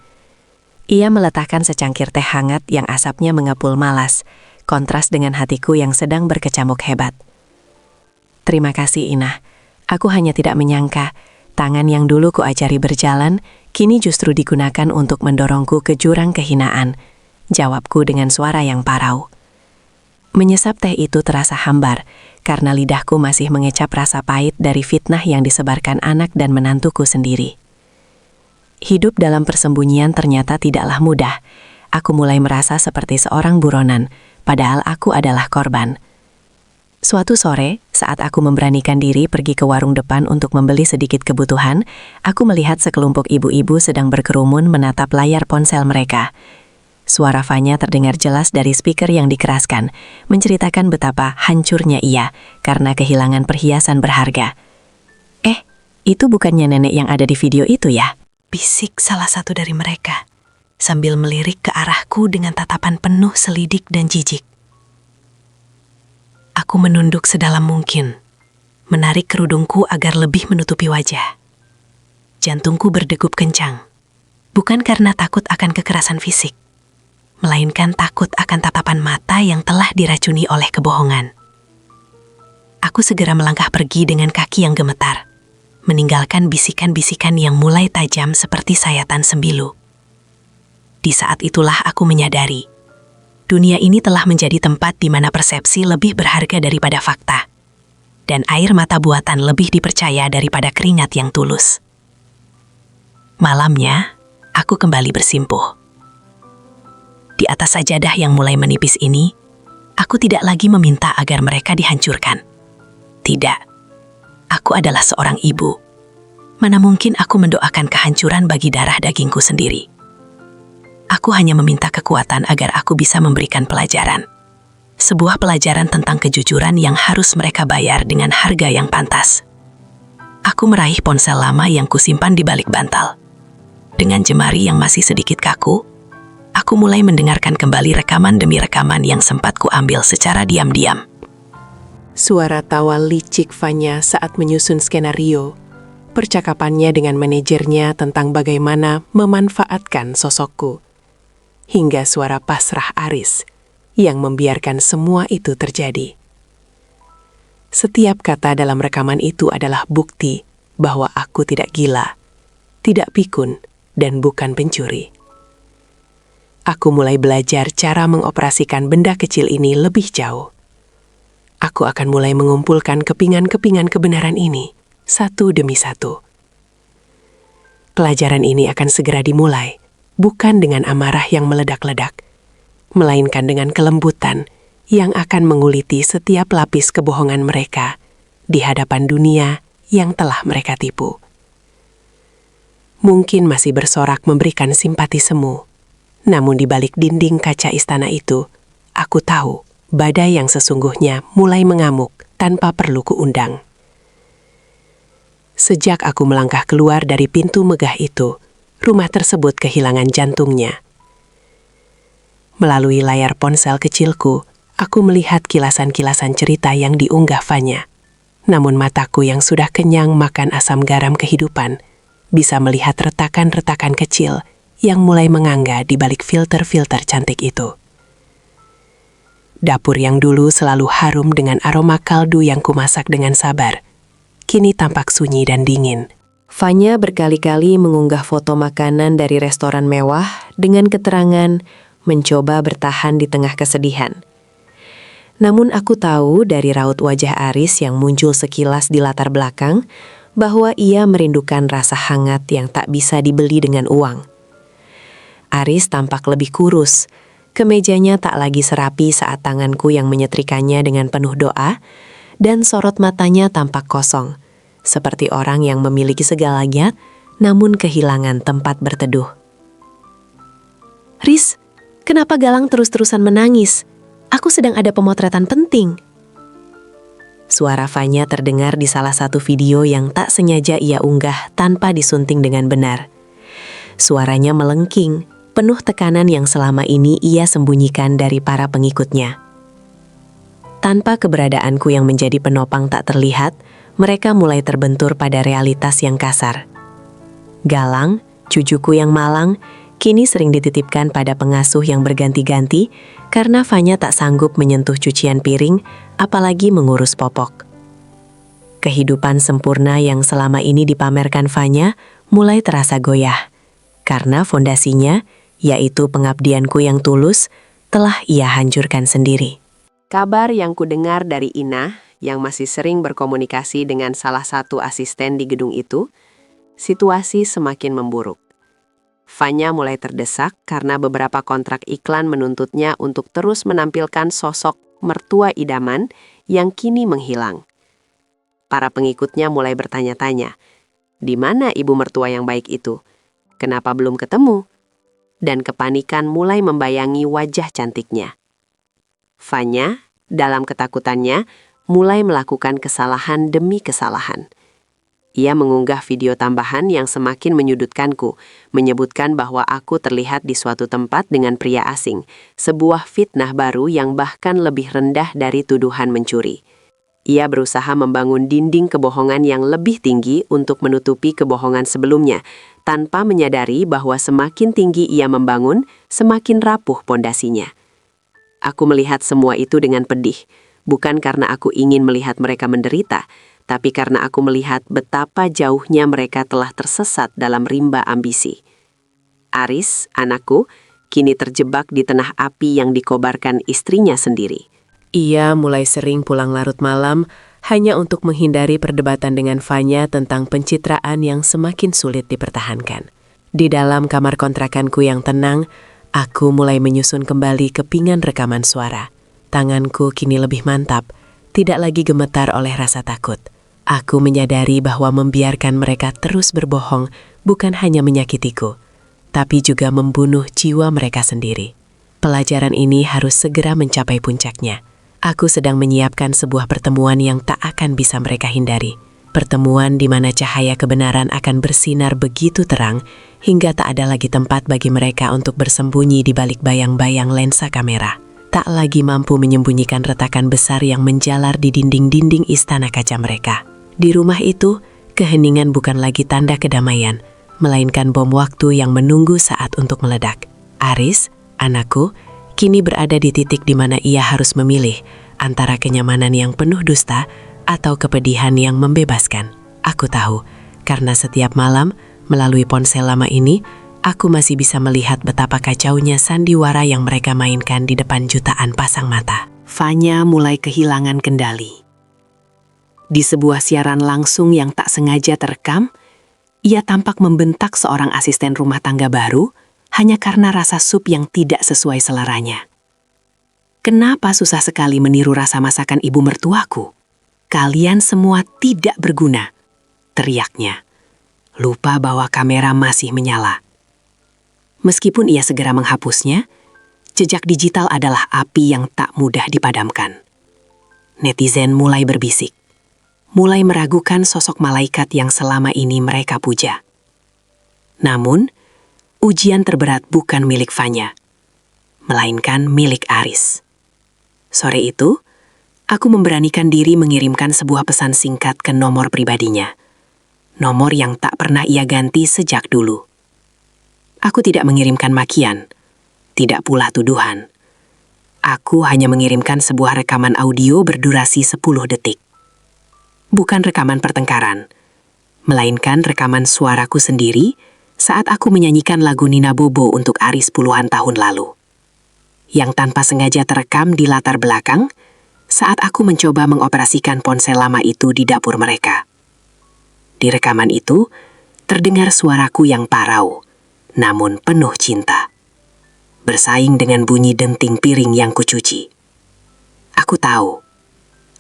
Ia meletakkan secangkir teh hangat yang asapnya mengepul malas, kontras dengan hatiku yang sedang berkecamuk hebat. Terima kasih, Inah. Aku hanya tidak menyangka, tangan yang dulu kuajari berjalan, kini justru digunakan untuk mendorongku ke jurang kehinaan. Jawabku dengan suara yang parau. Menyesap teh itu terasa hambar, karena lidahku masih mengecap rasa pahit dari fitnah yang disebarkan anak dan menantuku sendiri. Hidup dalam persembunyian ternyata tidaklah mudah. Aku mulai merasa seperti seorang buronan, padahal aku adalah korban. Suatu sore, saat aku memberanikan diri pergi ke warung depan untuk membeli sedikit kebutuhan, aku melihat sekelompok ibu-ibu sedang berkerumun menatap layar ponsel mereka. Suara Fanya terdengar jelas dari speaker yang dikeraskan, menceritakan betapa hancurnya ia karena kehilangan perhiasan berharga. Itu bukannya nenek yang ada di video itu ya? bisik salah satu dari mereka, sambil melirik ke arahku dengan tatapan penuh selidik dan jijik. Aku menunduk sedalam mungkin, menarik kerudungku agar lebih menutupi wajah. Jantungku berdegup kencang, bukan karena takut akan kekerasan fisik, melainkan takut akan tatapan mata yang telah diracuni oleh kebohongan. Aku segera melangkah pergi dengan kaki yang gemetar, meninggalkan bisikan-bisikan yang mulai tajam seperti sayatan sembilu. Di saat itulah aku menyadari, dunia ini telah menjadi tempat di mana persepsi lebih berharga daripada fakta, dan air mata buatan lebih dipercaya daripada keringat yang tulus. Malamnya, aku kembali bersimpuh. Di atas sajadah yang mulai menipis ini, aku tidak lagi meminta agar mereka dihancurkan. Tidak, aku adalah seorang ibu. Mana mungkin aku mendoakan kehancuran bagi darah dagingku sendiri. Aku hanya meminta kekuatan agar aku bisa memberikan pelajaran. Sebuah pelajaran tentang kejujuran yang harus mereka bayar dengan harga yang pantas. Aku meraih ponsel lama yang kusimpan di balik bantal. Dengan jemari yang masih sedikit kaku, aku mulai mendengarkan kembali rekaman demi rekaman yang sempat kuambil secara diam-diam. Suara tawa licik Fanya saat menyusun skenario, percakapannya dengan manajernya tentang bagaimana memanfaatkan sosokku, hingga suara pasrah Aris yang membiarkan semua itu terjadi. Setiap kata dalam rekaman itu adalah bukti bahwa aku tidak gila, tidak pikun, dan bukan pencuri. Aku mulai belajar cara mengoperasikan benda kecil ini lebih jauh. Aku akan mulai mengumpulkan kepingan-kepingan kebenaran ini, satu demi satu. Pelajaran ini akan segera dimulai, bukan dengan amarah yang meledak-ledak, melainkan dengan kelembutan yang akan menguliti setiap lapis kebohongan mereka di hadapan dunia yang telah mereka tipu. Mungkin masih bersorak memberikan simpati semu, namun di balik dinding kaca istana itu, aku tahu badai yang sesungguhnya mulai mengamuk tanpa perlu kuundang. Sejak aku melangkah keluar dari pintu megah itu, rumah tersebut kehilangan jantungnya. Melalui layar ponsel kecilku, aku melihat kilasan-kilasan cerita yang diunggah Fanya. Namun mataku yang sudah kenyang makan asam garam kehidupan, bisa melihat retakan-retakan kecil yang mulai mengangga di balik filter-filter cantik itu. Dapur yang dulu selalu harum dengan aroma kaldu yang kumasak dengan sabar, kini tampak sunyi dan dingin. Fanya berkali-kali mengunggah foto makanan dari restoran mewah dengan keterangan mencoba bertahan di tengah kesedihan. Namun aku tahu dari raut wajah Aris yang muncul sekilas di latar belakang bahwa ia merindukan rasa hangat yang tak bisa dibeli dengan uang. Aris tampak lebih kurus. Kemejanya tak lagi serapi saat tanganku yang menyetrikanya dengan penuh doa, dan sorot matanya tampak kosong, seperti orang yang memiliki segalanya, namun kehilangan tempat berteduh. "Riz, kenapa Galang terus-terusan menangis? Aku sedang ada pemotretan penting." Suara Fanya terdengar di salah satu video yang tak sengaja ia unggah tanpa disunting dengan benar. Suaranya melengking, penuh tekanan yang selama ini ia sembunyikan dari para pengikutnya. Tanpa keberadaanku yang menjadi penopang tak terlihat, mereka mulai terbentur pada realitas yang kasar. Galang, cucuku yang malang, kini sering dititipkan pada pengasuh yang berganti-ganti karena Fanya tak sanggup menyentuh cucian piring, apalagi mengurus popok. Kehidupan sempurna yang selama ini dipamerkan Fanya mulai terasa goyah, karena fondasinya, yaitu pengabdianku yang tulus, telah ia hancurkan sendiri. Kabar yang kudengar dari Ina, yang masih sering berkomunikasi dengan salah satu asisten di gedung itu, situasi semakin memburuk. Fanya mulai terdesak karena beberapa kontrak iklan menuntutnya untuk terus menampilkan sosok mertua idaman yang kini menghilang. Para pengikutnya mulai bertanya-tanya, di mana ibu mertua yang baik itu? Kenapa belum ketemu? Dan kepanikan mulai membayangi wajah cantiknya. Fanya, dalam ketakutannya, mulai melakukan kesalahan demi kesalahan. Ia mengunggah video tambahan yang semakin menyudutkanku, menyebutkan bahwa aku terlihat di suatu tempat dengan pria asing, sebuah fitnah baru yang bahkan lebih rendah dari tuduhan mencuri. Ia berusaha membangun dinding kebohongan yang lebih tinggi untuk menutupi kebohongan sebelumnya, tanpa menyadari bahwa semakin tinggi ia membangun, semakin rapuh pondasinya. Aku melihat semua itu dengan pedih, bukan karena aku ingin melihat mereka menderita, tapi karena aku melihat betapa jauhnya mereka telah tersesat dalam rimba ambisi. Aris, anakku, kini terjebak di tengah api yang dikobarkan istrinya sendiri. Ia mulai sering pulang larut malam hanya untuk menghindari perdebatan dengan Fanya tentang pencitraan yang semakin sulit dipertahankan. Di dalam kamar kontrakanku yang tenang, aku mulai menyusun kembali kepingan rekaman suara. Tanganku kini lebih mantap, tidak lagi gemetar oleh rasa takut. Aku menyadari bahwa membiarkan mereka terus berbohong bukan hanya menyakitiku, tapi juga membunuh jiwa mereka sendiri. Pelajaran ini harus segera mencapai puncaknya. Aku sedang menyiapkan sebuah pertemuan yang tak akan bisa mereka hindari. Pertemuan di mana cahaya kebenaran akan bersinar begitu terang hingga tak ada lagi tempat bagi mereka untuk bersembunyi di balik bayang-bayang lensa kamera. Tak lagi mampu menyembunyikan retakan besar yang menjalar di dinding-dinding istana kaca mereka. Di rumah itu, keheningan bukan lagi tanda kedamaian, melainkan bom waktu yang menunggu saat untuk meledak. Aris, anakku, kini berada di titik di mana ia harus memilih antara kenyamanan yang penuh dusta atau kepedihan yang membebaskan. Aku tahu, karena setiap malam, melalui ponsel lama ini, aku masih bisa melihat betapa kacaunya sandiwara yang mereka mainkan di depan jutaan pasang mata. Fanya mulai kehilangan kendali. Di sebuah siaran langsung yang tak sengaja terekam, ia tampak membentak seorang asisten rumah tangga baru hanya karena rasa sup yang tidak sesuai seleranya. Kenapa susah sekali meniru rasa masakan ibu mertuaku? Kalian semua tidak berguna, teriaknya. Lupa bahwa kamera masih menyala. Meskipun ia segera menghapusnya, jejak digital adalah api yang tak mudah dipadamkan. Netizen mulai berbisik, mulai meragukan sosok malaikat yang selama ini mereka puja. Namun, ujian terberat bukan milik Fanya, melainkan milik Aris. Sore itu, aku memberanikan diri mengirimkan sebuah pesan singkat ke nomor pribadinya. Nomor yang tak pernah ia ganti sejak dulu. Aku tidak mengirimkan makian, tidak pula tuduhan. Aku hanya mengirimkan sebuah rekaman audio berdurasi 10 detik. Bukan rekaman pertengkaran, melainkan rekaman suaraku sendiri saat aku menyanyikan lagu Nina Bobo untuk Aris puluhan tahun lalu. Yang tanpa sengaja terekam di latar belakang saat aku mencoba mengoperasikan ponsel lama itu di dapur mereka. Di rekaman itu, terdengar suaraku yang parau, namun penuh cinta. Bersaing dengan bunyi denting piring yang kucuci. Aku tahu,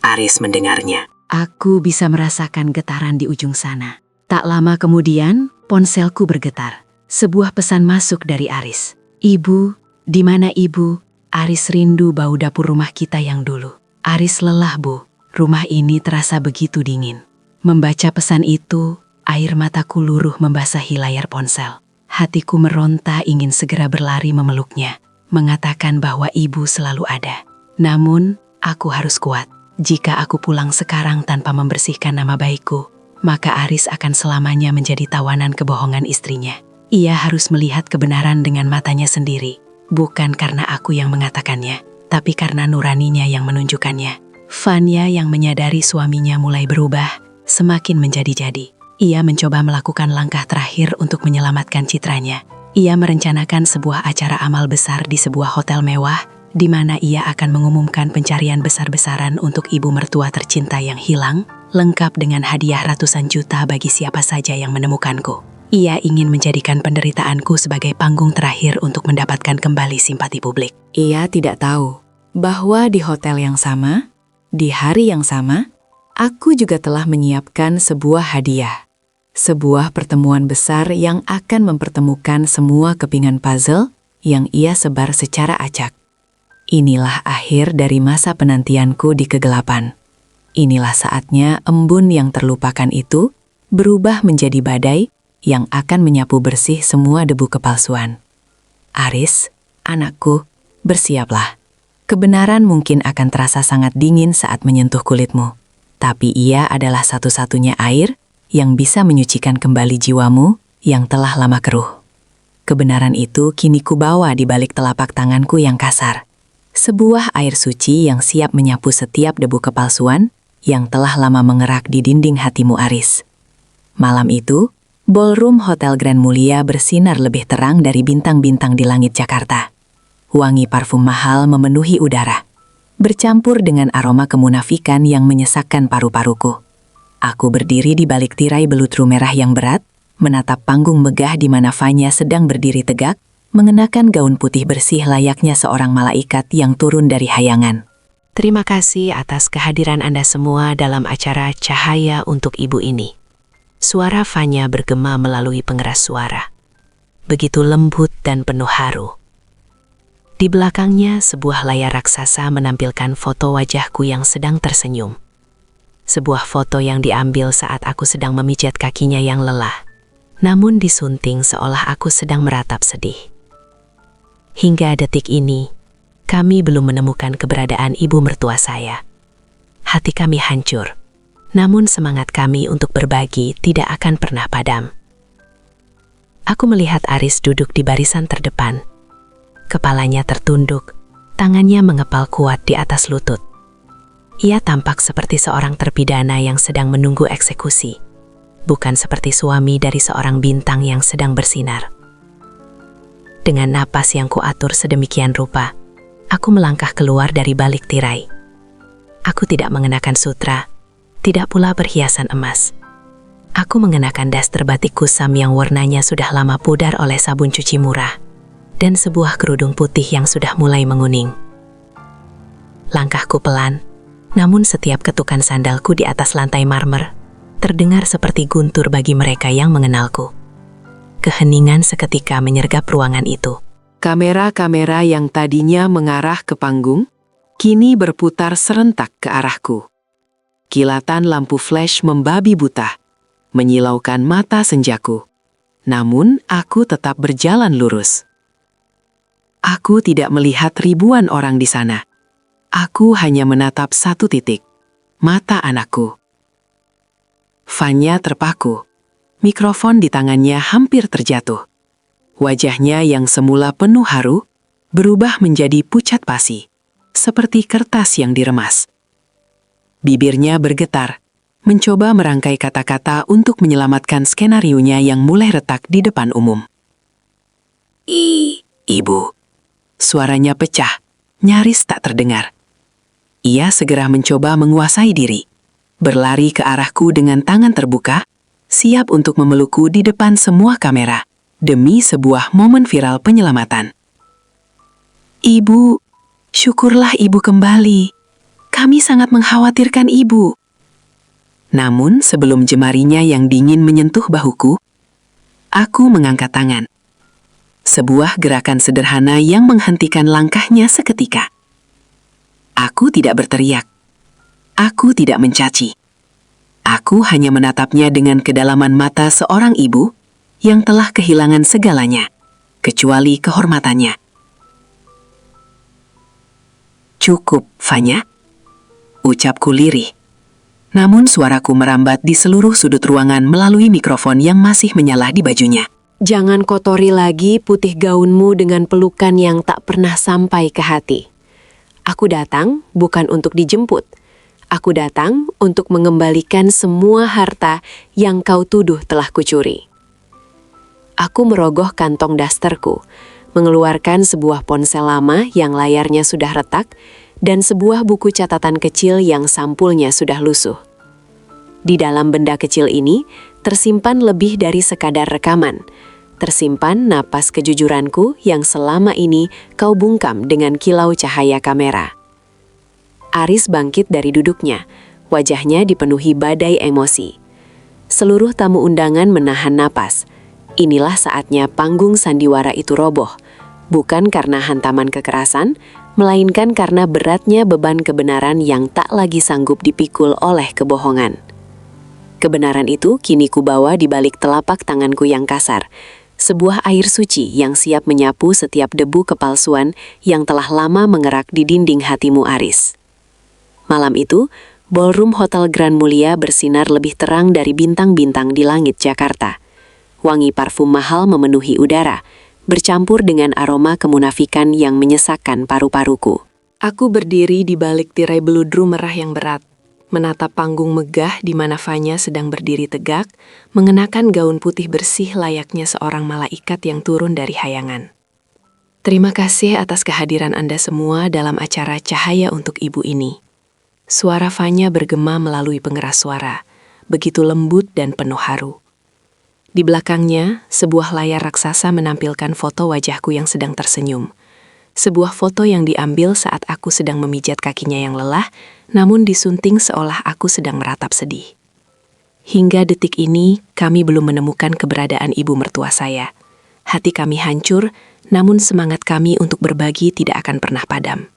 Aris mendengarnya. Aku bisa merasakan getaran di ujung sana. Tak lama kemudian, ponselku bergetar. Sebuah pesan masuk dari Aris. Ibu, di mana ibu? Aris rindu bau dapur rumah kita yang dulu. Aris lelah, Bu. Rumah ini terasa begitu dingin. Membaca pesan itu, air mataku luruh membasahi layar ponsel. Hatiku meronta ingin segera berlari memeluknya, mengatakan bahwa ibu selalu ada. Namun, aku harus kuat. Jika aku pulang sekarang tanpa membersihkan nama baikku, maka Aris akan selamanya menjadi tawanan kebohongan istrinya. Ia harus melihat kebenaran dengan matanya sendiri, bukan karena aku yang mengatakannya, tapi karena nuraninya yang menunjukkannya. Fanya yang menyadari suaminya mulai berubah, semakin menjadi-jadi. Ia mencoba melakukan langkah terakhir untuk menyelamatkan citranya. Ia merencanakan sebuah acara amal besar di sebuah hotel mewah, di mana ia akan mengumumkan pencarian besar-besaran untuk ibu mertua tercinta yang hilang, lengkap dengan hadiah ratusan juta bagi siapa saja yang menemukanku. Ia ingin menjadikan penderitaanku sebagai panggung terakhir untuk mendapatkan kembali simpati publik. Ia tidak tahu bahwa di hotel yang sama, di hari yang sama, aku juga telah menyiapkan sebuah hadiah. Sebuah pertemuan besar yang akan mempertemukan semua kepingan puzzle yang ia sebar secara acak. Inilah akhir dari masa penantianku di kegelapan. Inilah saatnya embun yang terlupakan itu berubah menjadi badai yang akan menyapu bersih semua debu kepalsuan. Aris, anakku, bersiaplah. Kebenaran mungkin akan terasa sangat dingin saat menyentuh kulitmu, tapi ia adalah satu-satunya air yang bisa menyucikan kembali jiwamu yang telah lama keruh. Kebenaran itu kini kubawa di balik telapak tanganku yang kasar. Sebuah air suci yang siap menyapu setiap debu kepalsuan yang telah lama mengerak di dinding hatimu, Aris. Malam itu, ballroom Hotel Grand Mulia bersinar lebih terang dari bintang-bintang di langit Jakarta. Wangi parfum mahal memenuhi udara, bercampur dengan aroma kemunafikan yang menyesakkan paru-paruku. Aku berdiri di balik tirai belutru merah yang berat, menatap panggung megah di mana Fanya sedang berdiri tegak, mengenakan gaun putih bersih layaknya seorang malaikat yang turun dari hayangan. Terima kasih atas kehadiran Anda semua dalam acara Cahaya untuk Ibu ini. Suara Fanya bergema melalui pengeras suara. Begitu lembut dan penuh haru. Di belakangnya, sebuah layar raksasa menampilkan foto wajahku yang sedang tersenyum. Sebuah foto yang diambil saat aku sedang memijat kakinya yang lelah, namun disunting seolah aku sedang meratap sedih. Hingga detik ini, kami belum menemukan keberadaan ibu mertua saya. Hati kami hancur, namun semangat kami untuk berbagi tidak akan pernah padam. Aku melihat Aris duduk di barisan terdepan. Kepalanya tertunduk, tangannya mengepal kuat di atas lutut. Ia tampak seperti seorang terpidana yang sedang menunggu eksekusi, bukan seperti suami dari seorang bintang yang sedang bersinar. Dengan napas yang kuatur sedemikian rupa, aku melangkah keluar dari balik tirai. Aku tidak mengenakan sutra, tidak pula berhiasan emas. Aku mengenakan daster batik kusam yang warnanya sudah lama pudar oleh sabun cuci murah, dan sebuah kerudung putih yang sudah mulai menguning. Langkahku pelan, namun setiap ketukan sandalku di atas lantai marmer terdengar seperti guntur bagi mereka yang mengenalku. Keheningan seketika menyergap ruangan itu. Kamera-kamera yang tadinya mengarah ke panggung, kini berputar serentak ke arahku. Kilatan lampu flash membabi buta, menyilaukan mata senjaku. Namun, aku tetap berjalan lurus. Aku tidak melihat ribuan orang di sana. Aku hanya menatap satu titik, mata anakku. Fanya terpaku. Mikrofon di tangannya hampir terjatuh. Wajahnya yang semula penuh haru, berubah menjadi pucat pasi, seperti kertas yang diremas. Bibirnya bergetar, mencoba merangkai kata-kata untuk menyelamatkan skenarionya yang mulai retak di depan umum. Ibu. Suaranya pecah, nyaris tak terdengar. Ia segera mencoba menguasai diri, berlari ke arahku dengan tangan terbuka, siap untuk memelukku di depan semua kamera, demi sebuah momen viral penyelamatan. Ibu, syukurlah ibu kembali. Kami sangat mengkhawatirkan ibu. Namun sebelum jemarinya yang dingin menyentuh bahuku, aku mengangkat tangan. Sebuah gerakan sederhana yang menghentikan langkahnya seketika. Aku tidak berteriak. Aku tidak mencaci. Aku hanya menatapnya dengan kedalaman mata seorang ibu yang telah kehilangan segalanya, kecuali kehormatannya. Cukup, Fanya. Ucapku lirih. Namun suaraku merambat di seluruh sudut ruangan melalui mikrofon yang masih menyala di bajunya. Jangan kotori lagi putih gaunmu dengan pelukan yang tak pernah sampai ke hati. Aku datang bukan untuk dijemput. Aku datang untuk mengembalikan semua harta yang kau tuduh telah kucuri. Aku merogoh kantong dasterku, mengeluarkan sebuah ponsel lama yang layarnya sudah retak, dan sebuah buku catatan kecil yang sampulnya sudah lusuh. Di dalam benda kecil ini, tersimpan lebih dari sekadar rekaman. Tersimpan napas kejujuranku yang selama ini kau bungkam dengan kilau cahaya kamera. Aris bangkit dari duduknya, wajahnya dipenuhi badai emosi. Seluruh tamu undangan menahan napas. Inilah saatnya panggung sandiwara itu roboh, bukan karena hantaman kekerasan, melainkan karena beratnya beban kebenaran yang tak lagi sanggup dipikul oleh kebohongan. Kebenaran itu kini kubawa di balik telapak tanganku yang kasar. Sebuah air suci yang siap menyapu setiap debu kepalsuan yang telah lama mengerak di dinding hatimu, Aris. Malam itu, ballroom Hotel Grand Mulia bersinar lebih terang dari bintang-bintang di langit Jakarta. Wangi parfum mahal memenuhi udara, bercampur dengan aroma kemunafikan yang menyesakkan paru-paruku. Aku berdiri di balik tirai beludru merah yang berat, menatap panggung megah di mana Fanya sedang berdiri tegak, mengenakan gaun putih bersih layaknya seorang malaikat yang turun dari hayangan. Terima kasih atas kehadiran Anda semua dalam acara Cahaya untuk Ibu ini. Suara Fanya bergema melalui pengeras suara, begitu lembut dan penuh haru. Di belakangnya, sebuah layar raksasa menampilkan foto wajahku yang sedang tersenyum. Sebuah foto yang diambil saat aku sedang memijat kakinya yang lelah, namun disunting seolah aku sedang meratap sedih. Hingga detik ini, kami belum menemukan keberadaan ibu mertua saya. Hati kami hancur, namun semangat kami untuk berbagi tidak akan pernah padam.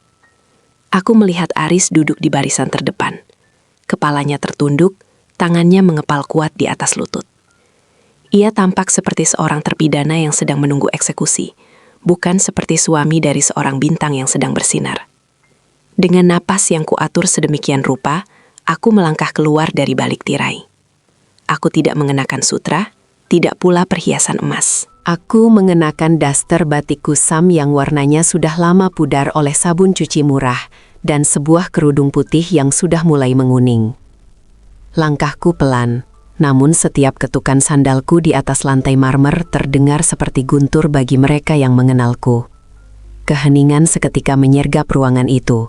Aku melihat Aris duduk di barisan terdepan. Kepalanya tertunduk, tangannya mengepal kuat di atas lutut. Ia tampak seperti seorang terpidana yang sedang menunggu eksekusi, bukan seperti suami dari seorang bintang yang sedang bersinar. Dengan napas yang kuatur sedemikian rupa, aku melangkah keluar dari balik tirai. Aku tidak mengenakan sutra, tidak pula perhiasan emas. Aku mengenakan daster batik kusam yang warnanya sudah lama pudar oleh sabun cuci murah dan sebuah kerudung putih yang sudah mulai menguning. Langkahku pelan, namun setiap ketukan sandalku di atas lantai marmer terdengar seperti guntur bagi mereka yang mengenalku. Keheningan seketika menyergap ruangan itu.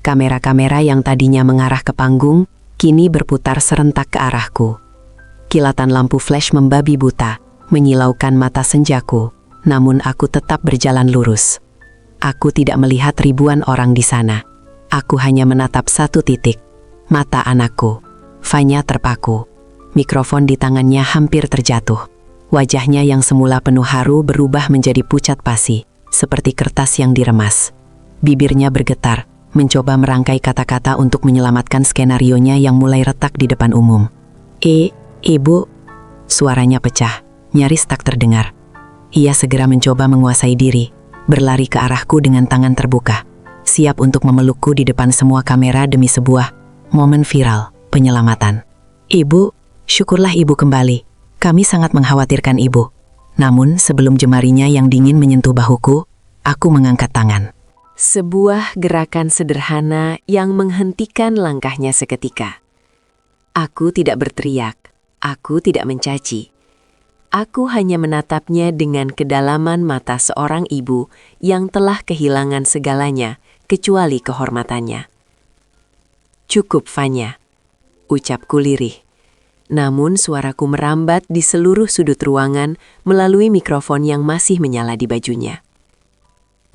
Kamera-kamera yang tadinya mengarah ke panggung, kini berputar serentak ke arahku. Kilatan lampu flash membabi buta, menyilaukan mata senjaku, namun aku tetap berjalan lurus. Aku tidak melihat ribuan orang di sana. Aku hanya menatap satu titik, mata anakku. Fanya terpaku. Mikrofon di tangannya hampir terjatuh. Wajahnya yang semula penuh haru berubah menjadi pucat pasi, seperti kertas yang diremas. Bibirnya bergetar, mencoba merangkai kata-kata untuk menyelamatkan skenarionya yang mulai retak di depan umum. Ibu, suaranya pecah, nyaris tak terdengar. Ia segera mencoba menguasai diri, berlari ke arahku dengan tangan terbuka, siap untuk memelukku di depan semua kamera demi sebuah momen viral, penyelamatan. Ibu, syukurlah ibu kembali. Kami sangat mengkhawatirkan ibu. Namun sebelum jemarinya yang dingin menyentuh bahuku, aku mengangkat tangan. Sebuah gerakan sederhana yang menghentikan langkahnya seketika. Aku tidak berteriak, aku tidak mencaci. Aku hanya menatapnya dengan kedalaman mata seorang ibu yang telah kehilangan segalanya kecuali kehormatannya. Cukup, Fanya, ucapku lirih. Namun suaraku merambat di seluruh sudut ruangan melalui mikrofon yang masih menyala di bajunya.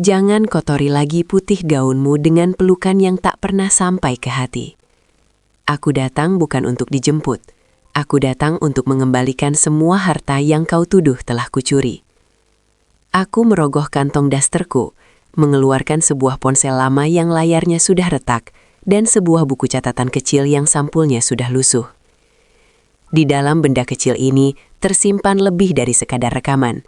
Jangan kotori lagi putih gaunmu dengan pelukan yang tak pernah sampai ke hati. Aku datang bukan untuk dijemput. Aku datang untuk mengembalikan semua harta yang kau tuduh telah kucuri. Aku merogoh kantong dasterku, mengeluarkan sebuah ponsel lama yang layarnya sudah retak, dan sebuah buku catatan kecil yang sampulnya sudah lusuh. Di dalam benda kecil ini tersimpan lebih dari sekadar rekaman.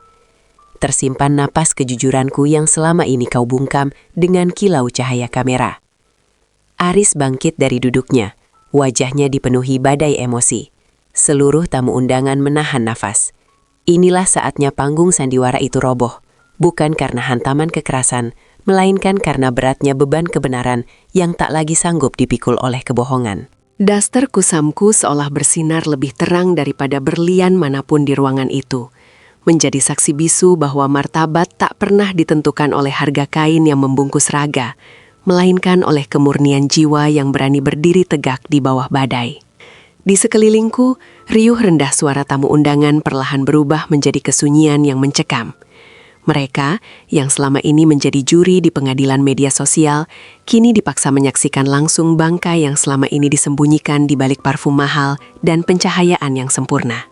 Tersimpan napas kejujuranku yang selama ini kau bungkam dengan kilau cahaya kamera. Aris bangkit dari duduknya, wajahnya dipenuhi badai emosi. Seluruh tamu undangan menahan nafas. Inilah saatnya panggung sandiwara itu roboh, bukan karena hantaman kekerasan, melainkan karena beratnya beban kebenaran yang tak lagi sanggup dipikul oleh kebohongan. Daster kusamku seolah bersinar lebih terang daripada berlian manapun di ruangan itu, menjadi saksi bisu bahwa martabat tak pernah ditentukan oleh harga kain yang membungkus raga, melainkan oleh kemurnian jiwa yang berani berdiri tegak di bawah badai. Di sekelilingku, riuh rendah suara tamu undangan perlahan berubah menjadi kesunyian yang mencekam. Mereka, yang selama ini menjadi juri di pengadilan media sosial, kini dipaksa menyaksikan langsung bangkai yang selama ini disembunyikan di balik parfum mahal dan pencahayaan yang sempurna.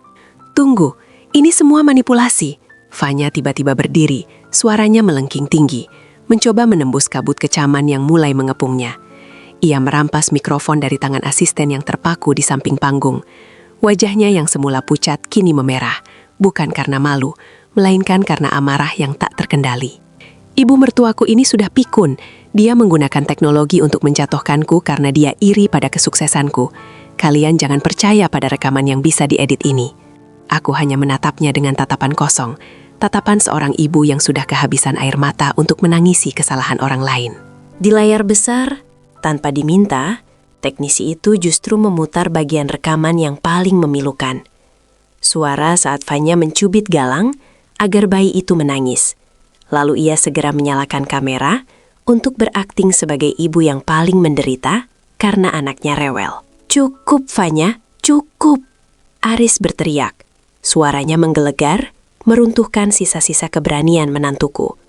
Tunggu, ini semua manipulasi. Fanya tiba-tiba berdiri, suaranya melengking tinggi, mencoba menembus kabut kecaman yang mulai mengepungnya. Ia merampas mikrofon dari tangan asisten yang terpaku di samping panggung. Wajahnya yang semula pucat kini memerah, bukan karena malu, melainkan karena amarah yang tak terkendali. Ibu mertuaku ini sudah pikun. Dia menggunakan teknologi untuk menjatuhkanku karena dia iri pada kesuksesanku. Kalian jangan percaya pada rekaman yang bisa diedit ini. Aku hanya menatapnya dengan tatapan kosong, tatapan seorang ibu yang sudah kehabisan air mata untuk menangisi kesalahan orang lain. Di layar besar, tanpa diminta, teknisi itu justru memutar bagian rekaman yang paling memilukan. Suara saat Vanya mencubit Galang agar bayi itu menangis. Lalu ia segera menyalakan kamera untuk berakting sebagai ibu yang paling menderita karena anaknya rewel. "Cukup, Vanya, cukup!" Aris berteriak. Suaranya menggelegar, meruntuhkan sisa-sisa keberanian menantuku.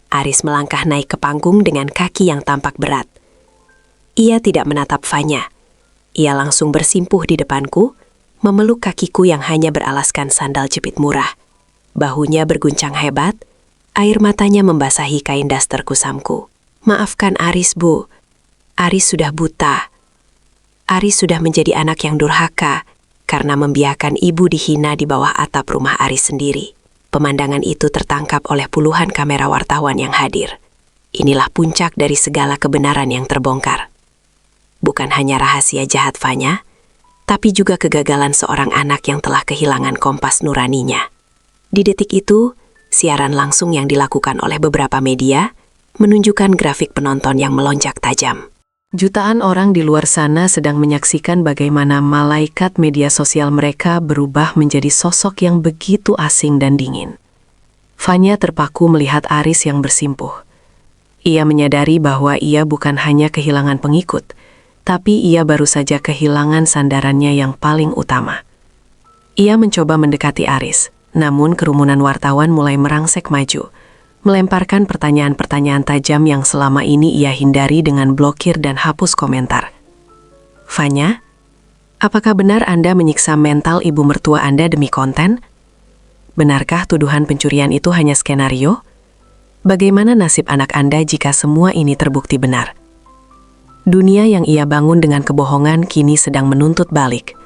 Aris melangkah naik ke panggung dengan kaki yang tampak berat. Ia tidak menatap Vanya. Ia langsung bersimpuh di depanku, memeluk kakiku yang hanya beralaskan sandal jepit murah. Bahunya berguncang hebat, air matanya membasahi kain daster kusamku. "Maafkan Aris, Bu. Aris sudah buta. Aris sudah menjadi anak yang durhaka karena membiarkan ibu dihina di bawah atap rumah Aris sendiri." Pemandangan itu tertangkap oleh puluhan kamera wartawan yang hadir. Inilah puncak dari segala kebenaran yang terbongkar. Bukan hanya rahasia jahat Vanya, tapi juga kegagalan seorang anak yang telah kehilangan kompas nuraninya. Di detik itu, siaran langsung yang dilakukan oleh beberapa media menunjukkan grafik penonton yang melonjak tajam. Jutaan orang di luar sana sedang menyaksikan bagaimana malaikat media sosial mereka berubah menjadi sosok yang begitu asing dan dingin. Vanya terpaku melihat Aris yang bersimpuh. Ia menyadari bahwa ia bukan hanya kehilangan pengikut, tapi ia baru saja kehilangan sandarannya yang paling utama. Ia mencoba mendekati Aris, namun kerumunan wartawan mulai merangsek maju, melemparkan pertanyaan-pertanyaan tajam yang selama ini ia hindari dengan blokir dan hapus komentar. "Vanya, apakah benar Anda menyiksa mental ibu mertua Anda demi konten? Benarkah tuduhan pencurian itu hanya skenario? Bagaimana nasib anak Anda jika semua ini terbukti benar?" Dunia yang ia bangun dengan kebohongan kini sedang menuntut balik.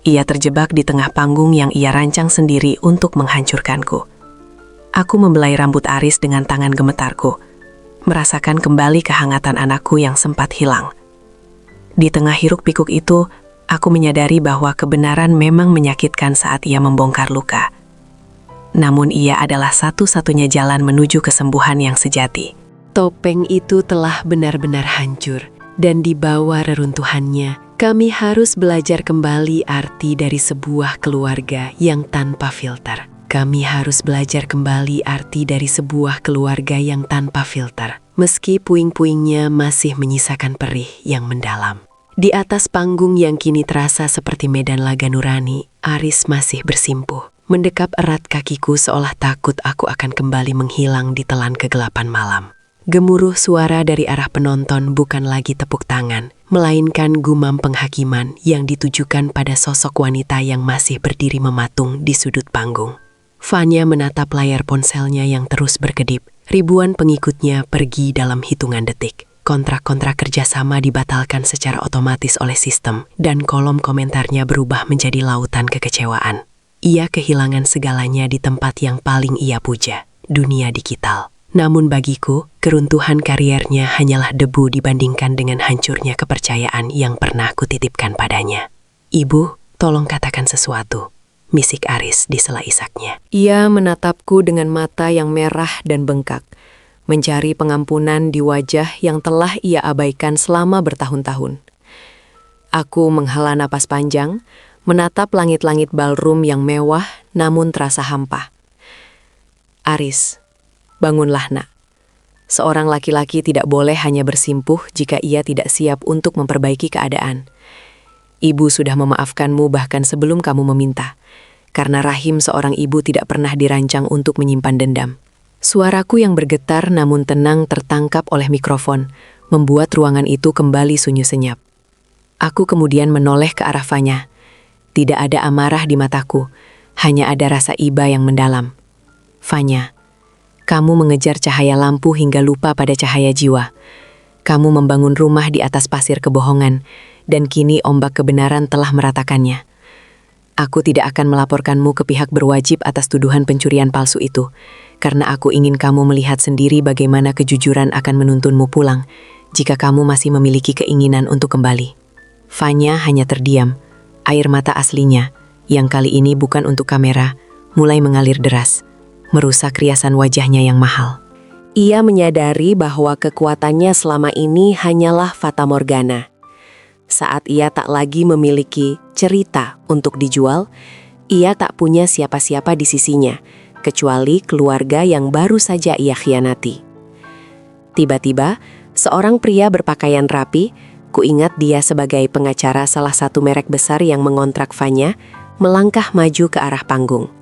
Ia terjebak di tengah panggung yang ia rancang sendiri untuk menghancurkanku. Aku membelai rambut Aris dengan tangan gemetarku, merasakan kembali kehangatan anakku yang sempat hilang. Di tengah hiruk-pikuk itu, aku menyadari bahwa kebenaran memang menyakitkan saat ia membongkar luka. Namun ia adalah satu-satunya jalan menuju kesembuhan yang sejati. Topeng itu telah benar-benar hancur, dan di bawah reruntuhannya, kami harus belajar kembali arti dari sebuah keluarga yang tanpa filter. Kami harus belajar kembali arti dari sebuah keluarga yang tanpa filter, meski puing-puingnya masih menyisakan perih yang mendalam. Di atas panggung yang kini terasa seperti medan laga nurani, Aris masih bersimpuh, mendekap erat kakiku seolah takut aku akan kembali menghilang di telan kegelapan malam. Gemuruh suara dari arah penonton bukan lagi tepuk tangan, melainkan gumam penghakiman yang ditujukan pada sosok wanita yang masih berdiri mematung di sudut panggung. Vanya menatap layar ponselnya yang terus berkedip. Ribuan pengikutnya pergi dalam hitungan detik. Kontrak-kontrak kerjasama dibatalkan secara otomatis oleh sistem, dan kolom komentarnya berubah menjadi lautan kekecewaan. Ia kehilangan segalanya di tempat yang paling ia puja, dunia digital. Namun bagiku, keruntuhan kariernya hanyalah debu dibandingkan dengan hancurnya kepercayaan yang pernah kutitipkan padanya. "Ibu, tolong katakan sesuatu," misik Aris di sela isaknya. Ia menatapku dengan mata yang merah dan bengkak, mencari pengampunan di wajah yang telah ia abaikan selama bertahun-tahun. Aku menghela napas panjang, menatap langit-langit ballroom yang mewah namun terasa hampa. "Aris, bangunlah nak. Seorang laki-laki tidak boleh hanya bersimpuh jika ia tidak siap untuk memperbaiki keadaan. Ibu sudah memaafkanmu bahkan sebelum kamu meminta, karena rahim seorang ibu tidak pernah dirancang untuk menyimpan dendam." Suaraku yang bergetar namun tenang tertangkap oleh mikrofon, membuat ruangan itu kembali sunyi senyap. Aku kemudian menoleh ke arah Vanya. Tidak ada amarah di mataku, hanya ada rasa iba yang mendalam. "Vanya, kamu mengejar cahaya lampu hingga lupa pada cahaya jiwa. Kamu membangun rumah di atas pasir kebohongan, dan kini ombak kebenaran telah meratakannya. Aku tidak akan melaporkanmu ke pihak berwajib atas tuduhan pencurian palsu itu, karena aku ingin kamu melihat sendiri bagaimana kejujuran akan menuntunmu pulang jika kamu masih memiliki keinginan untuk kembali. Fanya hanya terdiam. Air mata aslinya, yang kali ini bukan untuk kamera, mulai mengalir deras, merusak riasan wajahnya yang mahal. Ia menyadari bahwa kekuatannya selama ini hanyalah fata morgana. Saat ia tak lagi memiliki cerita untuk dijual, ia tak punya siapa-siapa di sisinya, kecuali keluarga yang baru saja ia khianati. Tiba-tiba, seorang pria berpakaian rapi, kuingat dia sebagai pengacara salah satu merek besar yang mengontrak Fanya, melangkah maju ke arah panggung.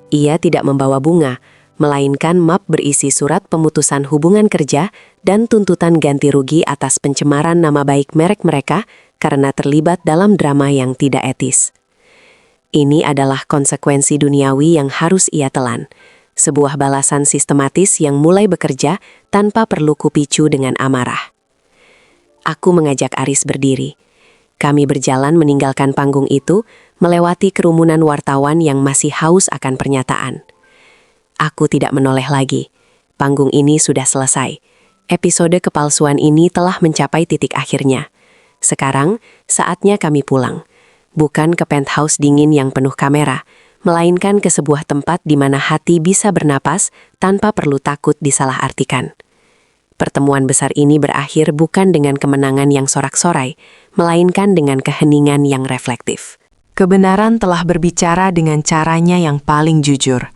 Ia tidak membawa bunga, melainkan map berisi surat pemutusan hubungan kerja dan tuntutan ganti rugi atas pencemaran nama baik merek mereka karena terlibat dalam drama yang tidak etis. Ini adalah konsekuensi duniawi yang harus ia telan, sebuah balasan sistematis yang mulai bekerja tanpa perlu kupicu dengan amarah. Aku mengajak Aris berdiri. Kami berjalan meninggalkan panggung itu, melewati kerumunan wartawan yang masih haus akan pernyataan. Aku tidak menoleh lagi. Panggung ini sudah selesai. Episode kepalsuan ini telah mencapai titik akhirnya. Sekarang, saatnya kami pulang. Bukan ke penthouse dingin yang penuh kamera, melainkan ke sebuah tempat di mana hati bisa bernapas tanpa perlu takut disalahartikan. Pertemuan besar ini berakhir bukan dengan kemenangan yang sorak-sorai, melainkan dengan keheningan yang reflektif. Kebenaran telah berbicara dengan caranya yang paling jujur.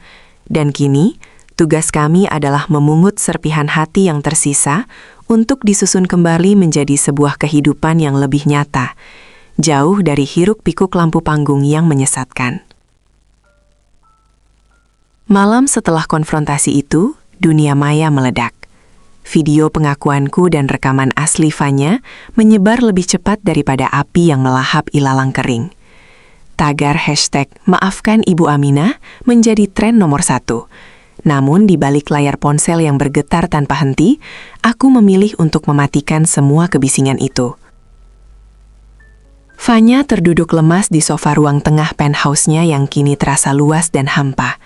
Dan kini, tugas kami adalah memungut serpihan hati yang tersisa untuk disusun kembali menjadi sebuah kehidupan yang lebih nyata, jauh dari hiruk-pikuk lampu panggung yang menyesatkan. Malam setelah konfrontasi itu, dunia maya meledak. Video pengakuanku dan rekaman asli Fanya menyebar lebih cepat daripada api yang melahap ilalang kering. Tagar hashtag Maafkan Ibu Aminah menjadi tren nomor 1. Namun di balik layar ponsel yang bergetar tanpa henti, aku memilih untuk mematikan semua kebisingan itu. Fanya terduduk lemas di sofa ruang tengah penthouse-nya yang kini terasa luas dan hampa.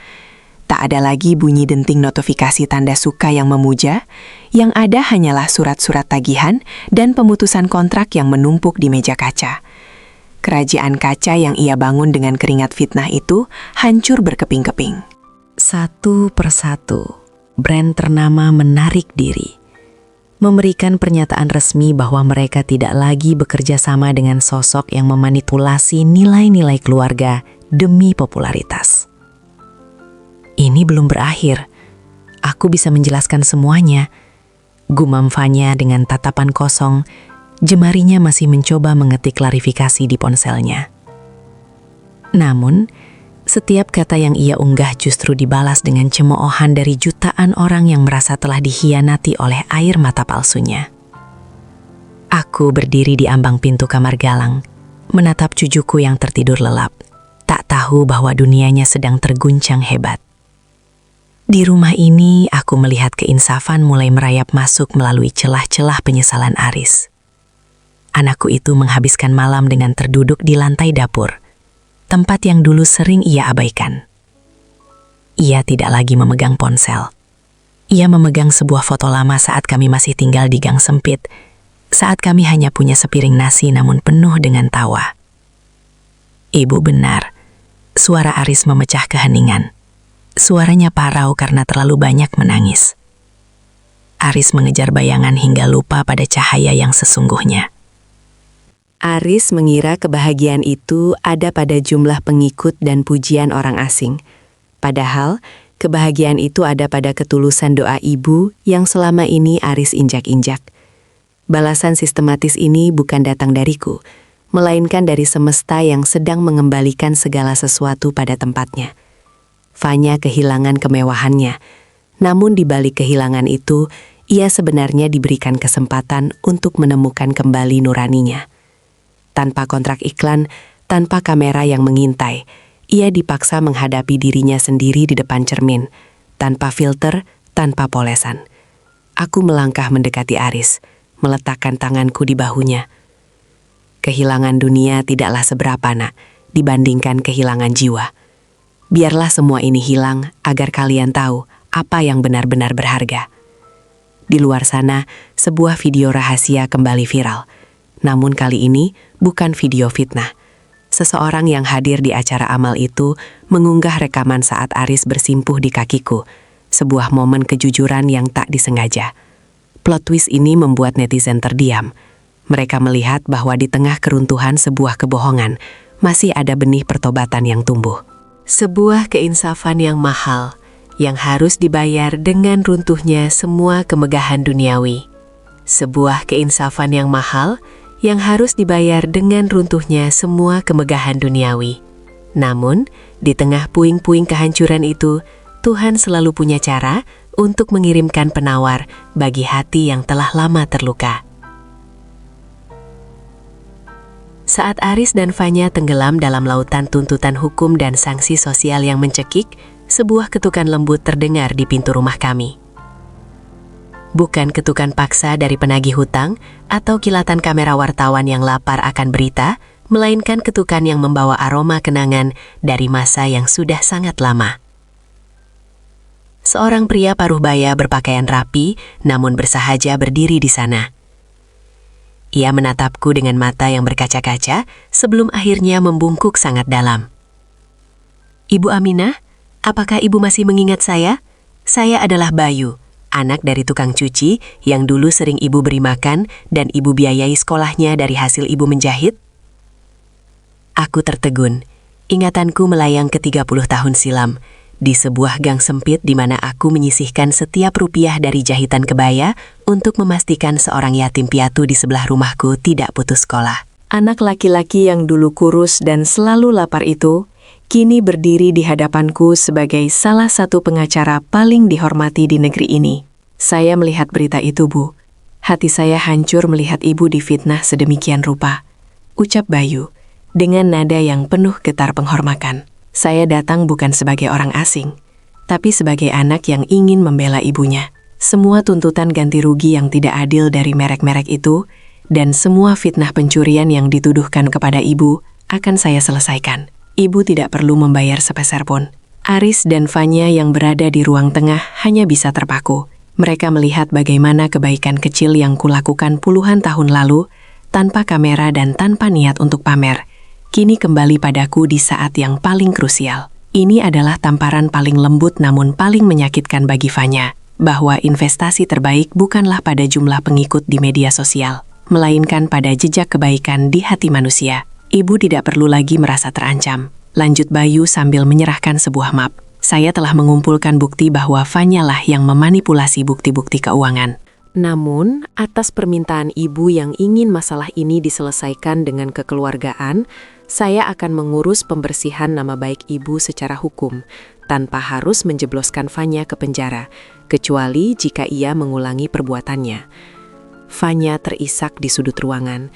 Tak ada lagi bunyi denting notifikasi tanda suka yang memuja, yang ada hanyalah surat-surat tagihan dan pemutusan kontrak yang menumpuk di meja kaca. Kerajaan kaca yang ia bangun dengan keringat fitnah itu hancur berkeping-keping. Satu persatu, brand ternama menarik diri. Memberikan pernyataan resmi bahwa mereka tidak lagi bekerja sama dengan sosok yang memanipulasi nilai-nilai keluarga demi popularitas. Ini belum berakhir. Aku bisa menjelaskan semuanya. Gumam Fanya dengan tatapan kosong. Jemarinya masih mencoba mengetik klarifikasi di ponselnya. Namun, setiap kata yang ia unggah justru dibalas dengan cemoohan dari jutaan orang yang merasa telah dikhianati oleh air mata palsunya. Aku berdiri di ambang pintu kamar Galang, menatap cucuku yang tertidur lelap, tak tahu bahwa dunianya sedang terguncang hebat. Di rumah ini, aku melihat keinsafan mulai merayap masuk melalui celah-celah penyesalan Aris. Anakku itu menghabiskan malam dengan terduduk di lantai dapur, tempat yang dulu sering ia abaikan. Ia tidak lagi memegang ponsel. Ia memegang sebuah foto lama saat kami masih tinggal di gang sempit, saat kami hanya punya sepiring nasi namun penuh dengan tawa. Ibu benar, suara Aris memecah keheningan. Suaranya parau karena terlalu banyak menangis. Aris mengejar bayangan hingga lupa pada cahaya yang sesungguhnya. Aris mengira kebahagiaan itu ada pada jumlah pengikut dan pujian orang asing. Padahal, kebahagiaan itu ada pada ketulusan doa ibu yang selama ini Aris injak-injak. Balasan sistematis ini bukan datang dariku, melainkan dari semesta yang sedang mengembalikan segala sesuatu pada tempatnya. Fanya kehilangan kemewahannya, namun di balik kehilangan itu, ia sebenarnya diberikan kesempatan untuk menemukan kembali nuraninya. Tanpa kontrak iklan, tanpa kamera yang mengintai, ia dipaksa menghadapi dirinya sendiri di depan cermin, tanpa filter, tanpa polesan. Aku melangkah mendekati Aris, meletakkan tanganku di bahunya. Kehilangan dunia tidaklah seberapa, nak, dibandingkan kehilangan jiwa. Biarlah semua ini hilang agar kalian tahu apa yang benar-benar berharga. Di luar sana, sebuah video rahasia kembali viral. Namun kali ini bukan video fitnah. Seseorang yang hadir di acara amal itu mengunggah rekaman saat Aris bersimpuh di kakiku. Sebuah momen kejujuran yang tak disengaja. Plot twist ini membuat netizen terdiam. Mereka melihat bahwa di tengah keruntuhan sebuah kebohongan, masih ada benih pertobatan yang tumbuh. Sebuah keinsafan yang mahal, yang harus dibayar dengan runtuhnya semua kemegahan duniawi. Sebuah keinsafan yang mahal, yang harus dibayar dengan runtuhnya semua kemegahan duniawi. Namun, di tengah puing-puing kehancuran itu, Tuhan selalu punya cara untuk mengirimkan penawar bagi hati yang telah lama terluka. Saat Aris dan Fanya tenggelam dalam lautan tuntutan hukum dan sanksi sosial yang mencekik, sebuah ketukan lembut terdengar di pintu rumah kami. Bukan ketukan paksa dari penagih hutang atau kilatan kamera wartawan yang lapar akan berita, melainkan ketukan yang membawa aroma kenangan dari masa yang sudah sangat lama. Seorang pria paruh baya berpakaian rapi, namun bersahaja berdiri di sana. Ia menatapku dengan mata yang berkaca-kaca sebelum akhirnya membungkuk sangat dalam. "Ibu Aminah, apakah ibu masih mengingat saya? Saya adalah Bayu, anak dari tukang cuci yang dulu sering ibu beri makan dan ibu biayai sekolahnya dari hasil ibu menjahit." Aku tertegun. Ingatanku melayang ke 30 tahun silam. Di sebuah gang sempit di mana aku menyisihkan setiap rupiah dari jahitan kebaya untuk memastikan seorang yatim piatu di sebelah rumahku tidak putus sekolah. Anak laki-laki yang dulu kurus dan selalu lapar itu, kini berdiri di hadapanku sebagai salah satu pengacara paling dihormati di negeri ini. Saya melihat berita itu, Bu. Hati saya hancur melihat ibu difitnah sedemikian rupa. Ucap Bayu, dengan nada yang penuh getar penghormatan. Saya datang bukan sebagai orang asing, tapi sebagai anak yang ingin membela ibunya. Semua tuntutan ganti rugi yang tidak adil dari merek-merek itu, dan semua fitnah pencurian yang dituduhkan kepada ibu, akan saya selesaikan. Ibu tidak perlu membayar sepeser pun. Aris dan Fanya yang berada di ruang tengah hanya bisa terpaku. Mereka melihat bagaimana kebaikan kecil yang kulakukan puluhan tahun lalu, tanpa kamera dan tanpa niat untuk pamer, kini kembali padaku di saat yang paling krusial. Ini adalah tamparan paling lembut namun paling menyakitkan bagi Fanya, bahwa investasi terbaik bukanlah pada jumlah pengikut di media sosial, melainkan pada jejak kebaikan di hati manusia. Ibu tidak perlu lagi merasa terancam. Lanjut Bayu sambil menyerahkan sebuah map. Saya telah mengumpulkan bukti bahwa Fanya lah yang memanipulasi bukti-bukti keuangan. Namun, atas permintaan ibu yang ingin masalah ini diselesaikan dengan kekeluargaan, saya akan mengurus pembersihan nama baik ibu secara hukum, tanpa harus menjebloskan Fanya ke penjara, kecuali jika ia mengulangi perbuatannya. Fanya terisak di sudut ruangan.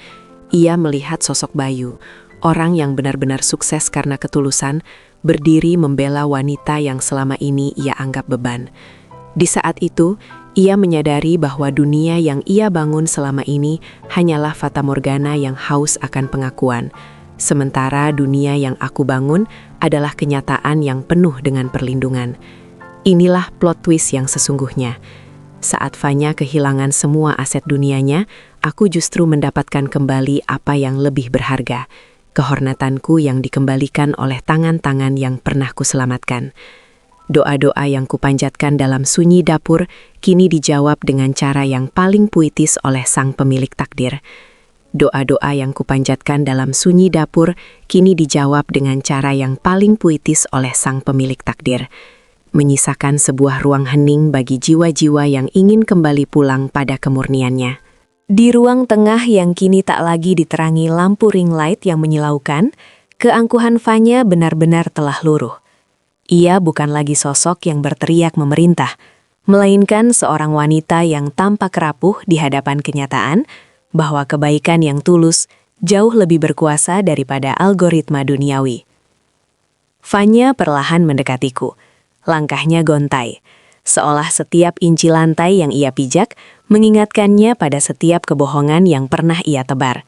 Ia melihat sosok Bayu, orang yang benar-benar sukses karena ketulusan, berdiri membela wanita yang selama ini ia anggap beban. Di saat itu, ia menyadari bahwa dunia yang ia bangun selama ini hanyalah fatamorgana yang haus akan pengakuan. Sementara dunia yang aku bangun adalah kenyataan yang penuh dengan perlindungan. Inilah plot twist yang sesungguhnya. Saat Fanya kehilangan semua aset dunianya, aku justru mendapatkan kembali apa yang lebih berharga. Kehormatanku yang dikembalikan oleh tangan-tangan yang pernah kuselamatkan. Doa-doa yang kupanjatkan dalam sunyi dapur kini dijawab dengan cara yang paling puitis oleh sang pemilik takdir. Doa-doa yang kupanjatkan dalam sunyi dapur kini dijawab dengan cara yang paling puitis oleh sang pemilik takdir, menyisakan sebuah ruang hening bagi jiwa-jiwa yang ingin kembali pulang pada kemurniannya. Di ruang tengah yang kini tak lagi diterangi lampu ring light yang menyilaukan, keangkuhan Fanya benar-benar telah luruh. Ia bukan lagi sosok yang berteriak memerintah, melainkan seorang wanita yang tampak rapuh di hadapan kenyataan bahwa kebaikan yang tulus jauh lebih berkuasa daripada algoritma duniawi. Fanya perlahan mendekatiku. Langkahnya gontai, seolah setiap inci lantai yang ia pijak mengingatkannya pada setiap kebohongan yang pernah ia tebar.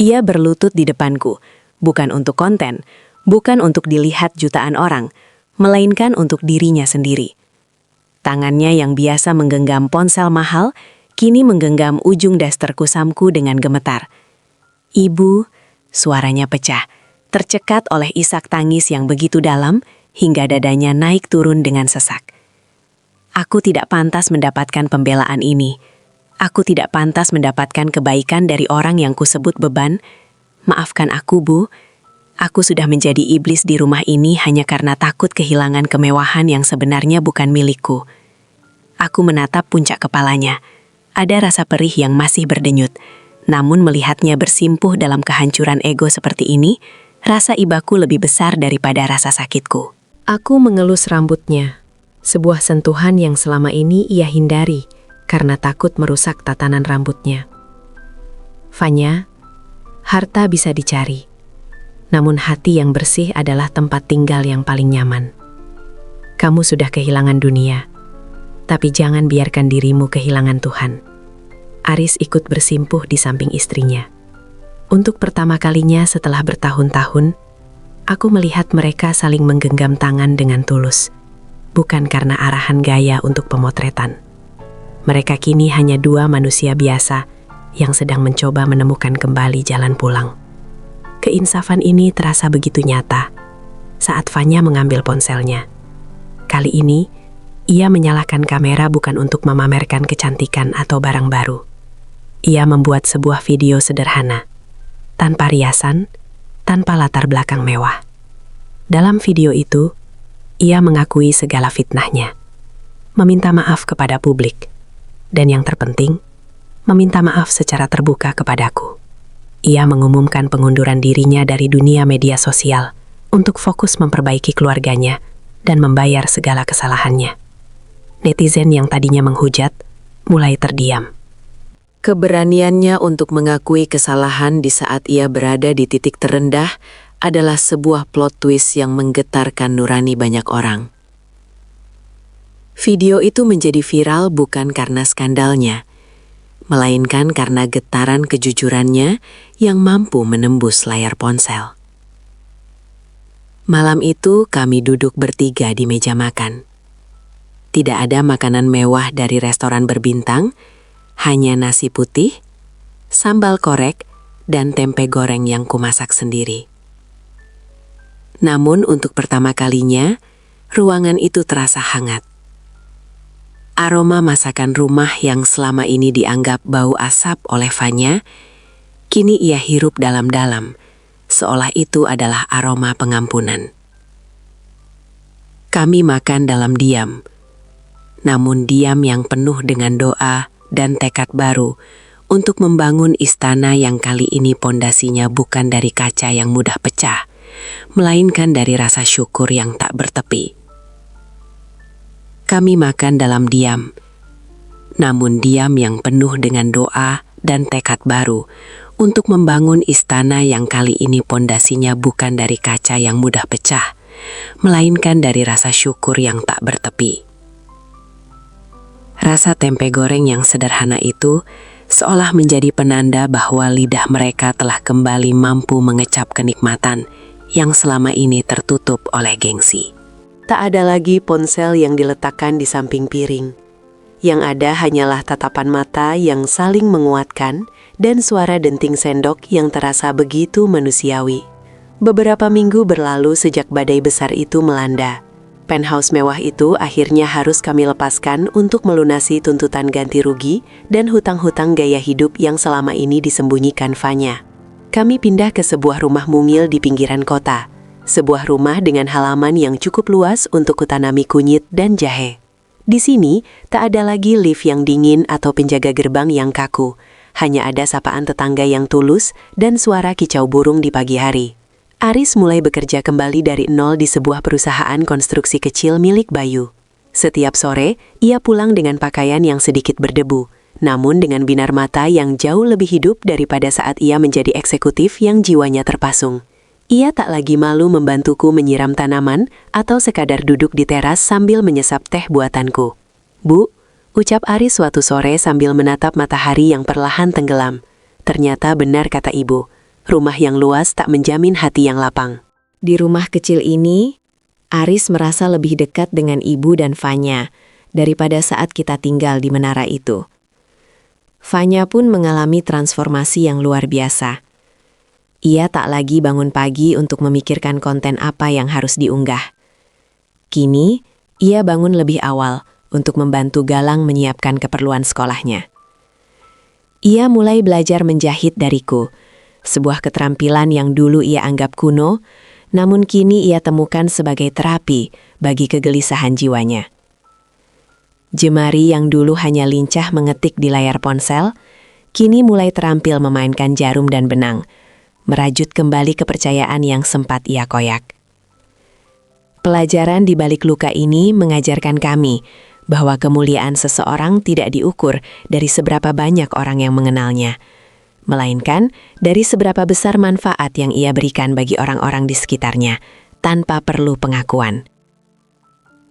Ia berlutut di depanku, Bukan untuk konten, bukan untuk dilihat jutaan orang, melainkan untuk dirinya sendiri. Tangannya yang biasa menggenggam ponsel mahal, kini menggenggam ujung daster kusamku dengan gemetar. Ibu, suaranya pecah, tercekat oleh isak tangis yang begitu dalam hingga dadanya naik turun dengan sesak. Aku tidak pantas mendapatkan pembelaan ini. Aku tidak pantas mendapatkan kebaikan dari orang yang kusebut beban. Maafkan aku, Bu. Aku sudah menjadi iblis di rumah ini hanya karena takut kehilangan kemewahan yang sebenarnya bukan milikku. Aku menatap puncak kepalanya. Ada rasa perih yang masih berdenyut. Namun melihatnya bersimpuh dalam kehancuran ego seperti ini, rasa ibaku lebih besar daripada rasa sakitku. Aku mengelus rambutnya. Sebuah sentuhan yang selama ini ia hindari karena takut merusak tatanan rambutnya. Fanya, harta bisa dicari. Namun hati yang bersih adalah tempat tinggal yang paling nyaman. Kamu sudah kehilangan dunia, tapi jangan biarkan dirimu kehilangan Tuhan. Aris ikut bersimpuh di samping istrinya. Untuk pertama kalinya setelah bertahun-tahun, aku melihat mereka saling menggenggam tangan dengan tulus, bukan karena arahan gaya untuk pemotretan. Mereka kini hanya dua manusia biasa yang sedang mencoba menemukan kembali jalan pulang. Keinsafan ini terasa begitu nyata saat Fanya mengambil ponselnya. Kali ini, ia menyalakan kamera bukan untuk memamerkan kecantikan atau barang baru. Ia membuat sebuah video sederhana, tanpa riasan, tanpa latar belakang mewah. Dalam video itu, ia mengakui segala fitnahnya, meminta maaf kepada publik, dan yang terpenting, meminta maaf secara terbuka kepadaku. Ia mengumumkan pengunduran dirinya dari dunia media sosial untuk fokus memperbaiki keluarganya dan membayar segala kesalahannya. Netizen yang tadinya menghujat, mulai terdiam. Keberaniannya untuk mengakui kesalahan di saat ia berada di titik terendah adalah sebuah plot twist yang menggetarkan nurani banyak orang. Video itu menjadi viral bukan karena skandalnya, melainkan karena getaran kejujurannya yang mampu menembus layar ponsel. Malam itu kami duduk bertiga di meja makan. Tidak ada makanan mewah dari restoran berbintang, hanya nasi putih, sambal korek, dan tempe goreng yang kumasak sendiri. Namun untuk pertama kalinya, ruangan itu terasa hangat. Aroma masakan rumah yang selama ini dianggap bau asap oleh Fanya, kini ia hirup dalam-dalam, seolah itu adalah aroma pengampunan. Kami makan dalam diam, namun diam yang penuh dengan doa dan tekad baru untuk membangun istana yang kali ini pondasinya bukan dari kaca yang mudah pecah, melainkan dari rasa syukur yang tak bertepi. Kami makan dalam diam, namun diam yang penuh dengan doa dan tekad baru untuk membangun istana yang kali ini pondasinya bukan dari kaca yang mudah pecah, melainkan dari rasa syukur yang tak bertepi. Rasa tempe goreng yang sederhana itu seolah menjadi penanda bahwa lidah mereka telah kembali mampu mengecap kenikmatan yang selama ini tertutup oleh gengsi. Tak ada lagi ponsel yang diletakkan di samping piring. Yang ada hanyalah tatapan mata yang saling menguatkan dan suara denting sendok yang terasa begitu manusiawi. Beberapa minggu berlalu sejak badai besar itu melanda. Penthouse mewah itu akhirnya harus kami lepaskan untuk melunasi tuntutan ganti rugi dan hutang-hutang gaya hidup yang selama ini disembunyikan Fanya. Kami pindah ke sebuah rumah mungil di pinggiran kota. Sebuah rumah dengan halaman yang cukup luas untuk kutanami kunyit dan jahe. Di sini, tak ada lagi lift yang dingin atau penjaga gerbang yang kaku. Hanya ada sapaan tetangga yang tulus dan suara kicau burung di pagi hari. Aris mulai bekerja kembali dari nol di sebuah perusahaan konstruksi kecil milik Bayu. Setiap sore, ia pulang dengan pakaian yang sedikit berdebu, namun dengan binar mata yang jauh lebih hidup daripada saat ia menjadi eksekutif yang jiwanya terpasung. Ia tak lagi malu membantuku menyiram tanaman atau sekadar duduk di teras sambil menyesap teh buatanku. "Bu," ucap Aris suatu sore sambil menatap matahari yang perlahan tenggelam. Ternyata benar kata ibu, rumah yang luas tak menjamin hati yang lapang. Di rumah kecil ini, Aris merasa lebih dekat dengan ibu dan Fanya daripada saat kita tinggal di menara itu. Fanya pun mengalami transformasi yang luar biasa. Ia tak lagi bangun pagi untuk memikirkan konten apa yang harus diunggah. Kini, ia bangun lebih awal untuk membantu Galang menyiapkan keperluan sekolahnya. Ia mulai belajar menjahit dariku, sebuah keterampilan yang dulu ia anggap kuno, namun kini ia temukan sebagai terapi bagi kegelisahan jiwanya. Jemari yang dulu hanya lincah mengetik di layar ponsel, kini mulai terampil memainkan jarum dan benang, merajut kembali kepercayaan yang sempat ia koyak. Pelajaran di balik luka ini mengajarkan kami bahwa kemuliaan seseorang tidak diukur dari seberapa banyak orang yang mengenalnya, melainkan dari seberapa besar manfaat yang ia berikan bagi orang-orang di sekitarnya, tanpa perlu pengakuan.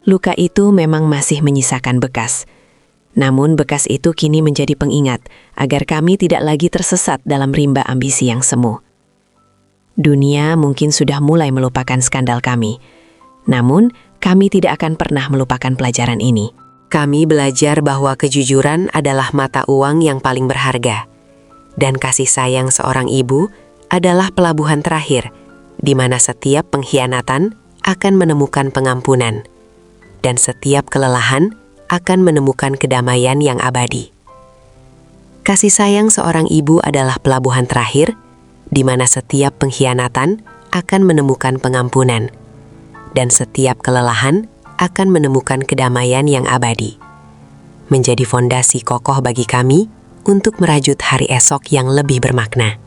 Luka itu memang masih menyisakan bekas. Namun bekas itu kini menjadi pengingat agar kami tidak lagi tersesat dalam rimba ambisi yang semu. Dunia mungkin sudah mulai melupakan skandal kami. Namun, kami tidak akan pernah melupakan pelajaran ini. Kami belajar bahwa kejujuran adalah mata uang yang paling berharga. Dan kasih sayang seorang ibu adalah pelabuhan terakhir, di mana setiap pengkhianatan akan menemukan pengampunan, dan setiap kelelahan akan menemukan kedamaian yang abadi. Kasih sayang seorang ibu adalah pelabuhan terakhir, di mana setiap pengkhianatan akan menemukan pengampunan, dan setiap kelelahan akan menemukan kedamaian yang abadi. Menjadi fondasi kokoh bagi kami untuk merajut hari esok yang lebih bermakna.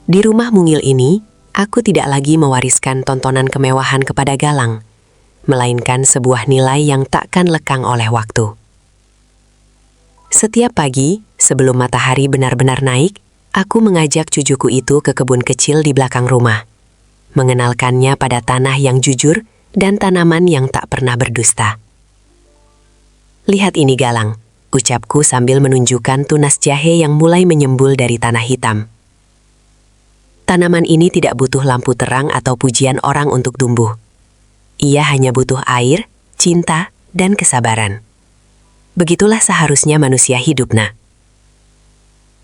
Di rumah mungil ini, aku tidak lagi mewariskan tontonan kemewahan kepada Galang, melainkan sebuah nilai yang takkan lekang oleh waktu. Setiap pagi, sebelum matahari benar-benar naik, aku mengajak cucuku itu ke kebun kecil di belakang rumah, mengenalkannya pada tanah yang jujur dan tanaman yang tak pernah berdusta. Lihat ini Galang, ucapku sambil menunjukkan tunas jahe yang mulai menyembul dari tanah hitam. Tanaman ini tidak butuh lampu terang atau pujian orang untuk tumbuh. Ia hanya butuh air, cinta, dan kesabaran. Begitulah seharusnya manusia hidup, nak.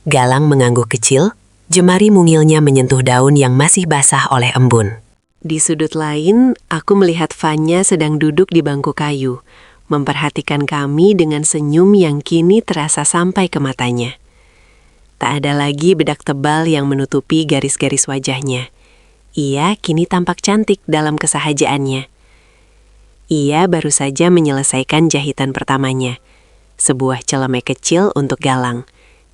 Galang mengangguk kecil, jemari mungilnya menyentuh daun yang masih basah oleh embun. Di sudut lain, aku melihat Fanya sedang duduk di bangku kayu, memperhatikan kami dengan senyum yang kini terasa sampai ke matanya. Tak ada lagi bedak tebal yang menutupi garis-garis wajahnya. Ia kini tampak cantik dalam kesahajaannya. Ia baru saja menyelesaikan jahitan pertamanya, sebuah celemek kecil untuk Galang,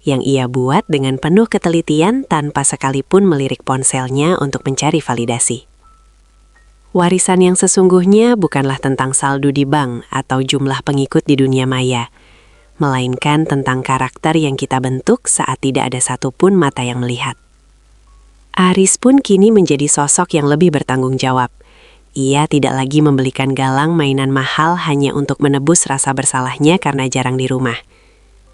yang ia buat dengan penuh ketelitian tanpa sekalipun melirik ponselnya untuk mencari validasi. Warisan yang sesungguhnya bukanlah tentang saldo di bank atau jumlah pengikut di dunia maya, melainkan tentang karakter yang kita bentuk saat tidak ada satupun mata yang melihat. Aris pun kini menjadi sosok yang lebih bertanggung jawab. Ia tidak lagi membelikan Galang mainan mahal hanya untuk menebus rasa bersalahnya karena jarang di rumah.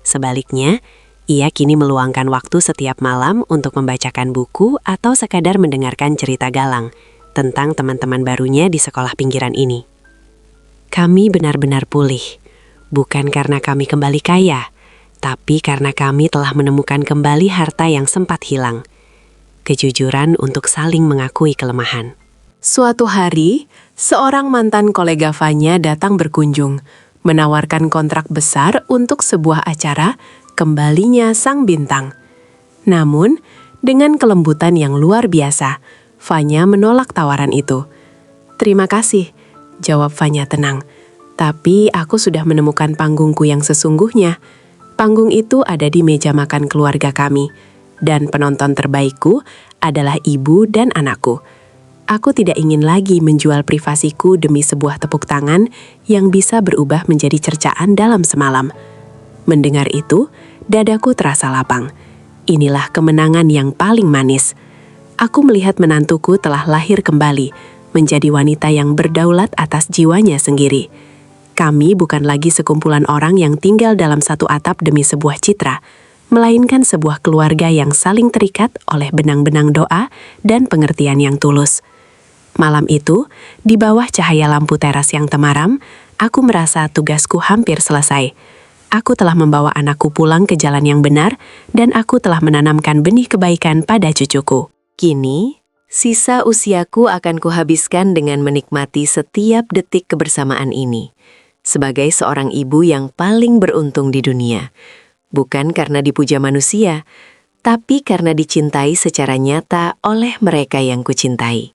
Sebaliknya, ia kini meluangkan waktu setiap malam untuk membacakan buku atau sekadar mendengarkan cerita Galang tentang teman-teman barunya di sekolah pinggiran ini. Kami benar-benar pulih, bukan karena kami kembali kaya, tapi karena kami telah menemukan kembali harta yang sempat hilang. Kejujuran untuk saling mengakui kelemahan. Suatu hari, seorang mantan kolega Fanya datang berkunjung, menawarkan kontrak besar untuk sebuah acara kembalinya sang bintang. Namun, dengan kelembutan yang luar biasa, Fanya menolak tawaran itu. "Terima kasih," jawab Fanya tenang. "Tapi aku sudah menemukan panggungku yang sesungguhnya. Panggung itu ada di meja makan keluarga kami, dan penonton terbaikku adalah ibu dan anakku. Aku tidak ingin lagi menjual privasiku demi sebuah tepuk tangan yang bisa berubah menjadi cercaan dalam semalam." Mendengar itu, dadaku terasa lapang. Inilah kemenangan yang paling manis. Aku melihat menantuku telah lahir kembali, menjadi wanita yang berdaulat atas jiwanya sendiri. Kami bukan lagi sekumpulan orang yang tinggal dalam satu atap demi sebuah citra, melainkan sebuah keluarga yang saling terikat oleh benang-benang doa dan pengertian yang tulus. Malam itu, di bawah cahaya lampu teras yang temaram, aku merasa tugasku hampir selesai. Aku telah membawa anakku pulang ke jalan yang benar, dan aku telah menanamkan benih kebaikan pada cucuku. Kini, sisa usiaku akan kuhabiskan dengan menikmati setiap detik kebersamaan ini. Sebagai seorang ibu yang paling beruntung di dunia. Bukan karena dipuja manusia, tapi karena dicintai secara nyata oleh mereka yang kucintai.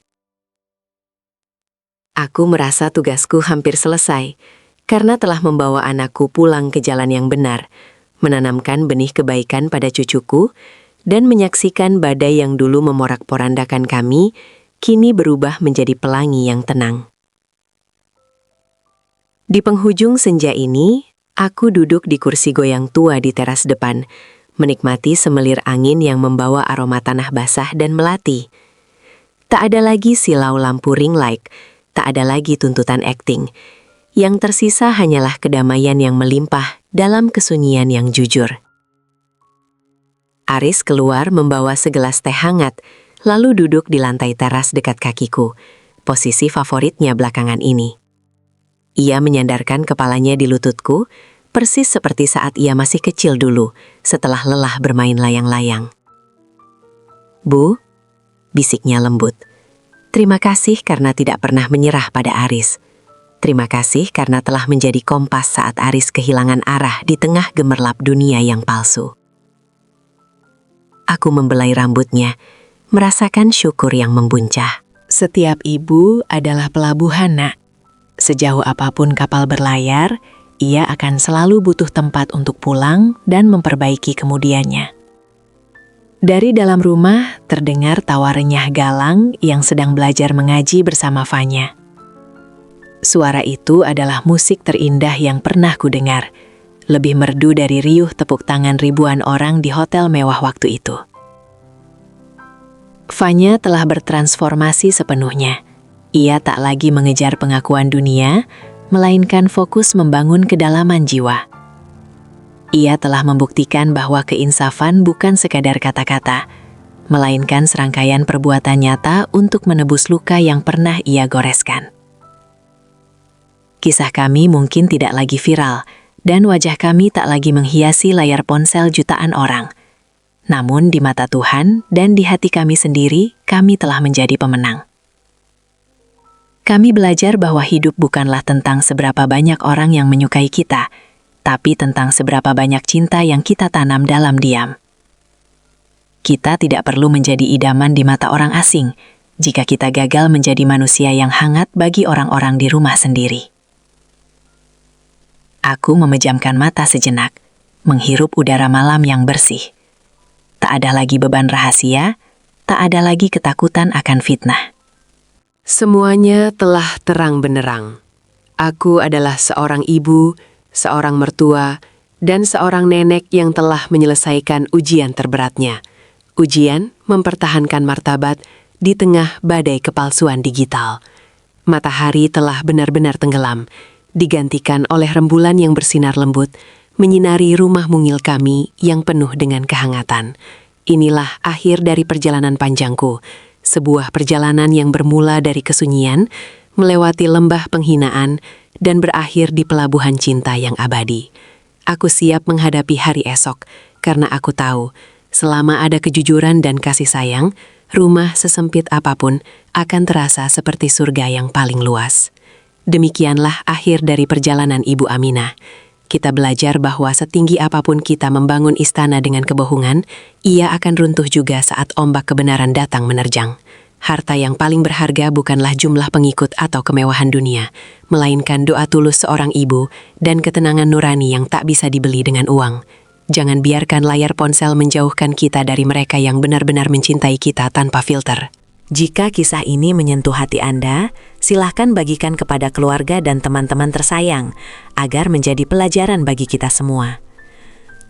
Aku merasa tugasku hampir selesai, karena telah membawa anakku pulang ke jalan yang benar, menanamkan benih kebaikan pada cucuku, dan menyaksikan badai yang dulu memorak-porandakan kami, kini berubah menjadi pelangi yang tenang. Di penghujung senja ini, aku duduk di kursi goyang tua di teras depan, menikmati semelir angin yang membawa aroma tanah basah dan melati. Tak ada lagi silau lampu ring light, tak ada lagi tuntutan akting. Yang tersisa hanyalah kedamaian yang melimpah dalam kesunyian yang jujur. Aris keluar membawa segelas teh hangat, lalu duduk di lantai teras dekat kakiku, posisi favoritnya belakangan ini. Ia menyandarkan kepalanya di lututku, persis seperti saat ia masih kecil dulu, setelah lelah bermain layang-layang. "Bu," bisiknya lembut. "Terima kasih karena tidak pernah menyerah pada Aris. Terima kasih karena telah menjadi kompas saat Aris kehilangan arah di tengah gemerlap dunia yang palsu." Aku membelai rambutnya, merasakan syukur yang membuncah. Setiap ibu adalah pelabuhan, Nak. Sejauh apapun kapal berlayar, ia akan selalu butuh tempat untuk pulang dan memperbaiki kemudiannya. Dari dalam rumah terdengar tawa renyah Galang yang sedang belajar mengaji bersama Fanya. Suara itu adalah musik terindah yang pernah kudengar, lebih merdu dari riuh tepuk tangan ribuan orang di hotel mewah waktu itu. Fanya telah bertransformasi sepenuhnya. Ia tak lagi mengejar pengakuan dunia, melainkan fokus membangun kedalaman jiwa. Ia telah membuktikan bahwa keinsafan bukan sekadar kata-kata, melainkan serangkaian perbuatan nyata untuk menebus luka yang pernah ia goreskan. Kisah kami mungkin tidak lagi viral, dan wajah kami tak lagi menghiasi layar ponsel jutaan orang. Namun di mata Tuhan dan di hati kami sendiri, kami telah menjadi pemenang. Kami belajar bahwa hidup bukanlah tentang seberapa banyak orang yang menyukai kita, tapi tentang seberapa banyak cinta yang kita tanam dalam diam. Kita tidak perlu menjadi idaman di mata orang asing jika kita gagal menjadi manusia yang hangat bagi orang-orang di rumah sendiri. Aku memejamkan mata sejenak, menghirup udara malam yang bersih. Tak ada lagi beban rahasia, tak ada lagi ketakutan akan fitnah. Semuanya telah terang benderang. Aku adalah seorang ibu, seorang mertua, dan seorang nenek yang telah menyelesaikan ujian terberatnya. Ujian mempertahankan martabat di tengah badai kepalsuan digital. Matahari telah benar-benar tenggelam, digantikan oleh rembulan yang bersinar lembut, menyinari rumah mungil kami yang penuh dengan kehangatan. Inilah akhir dari perjalanan panjangku. Sebuah perjalanan yang bermula dari kesunyian, melewati lembah penghinaan, dan berakhir di pelabuhan cinta yang abadi. Aku siap menghadapi hari esok, karena aku tahu, selama ada kejujuran dan kasih sayang, rumah sesempit apapun akan terasa seperti surga yang paling luas. Demikianlah akhir dari perjalanan Ibu Aminah. Kita belajar bahwa setinggi apapun kita membangun istana dengan kebohongan, ia akan runtuh juga saat ombak kebenaran datang menerjang. Harta yang paling berharga bukanlah jumlah pengikut atau kemewahan dunia, melainkan doa tulus seorang ibu dan ketenangan nurani yang tak bisa dibeli dengan uang. Jangan biarkan layar ponsel menjauhkan kita dari mereka yang benar-benar mencintai kita tanpa filter. Jika kisah ini menyentuh hati Anda, silahkan bagikan kepada keluarga dan teman-teman tersayang agar menjadi pelajaran bagi kita semua.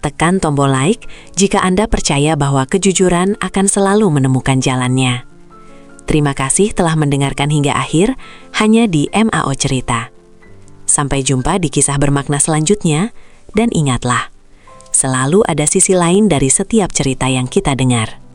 Tekan tombol like jika Anda percaya bahwa kejujuran akan selalu menemukan jalannya. Terima kasih telah mendengarkan hingga akhir hanya di MAO Cerita. Sampai jumpa di kisah bermakna selanjutnya, dan ingatlah, Selalu ada sisi lain dari setiap cerita yang kita dengar.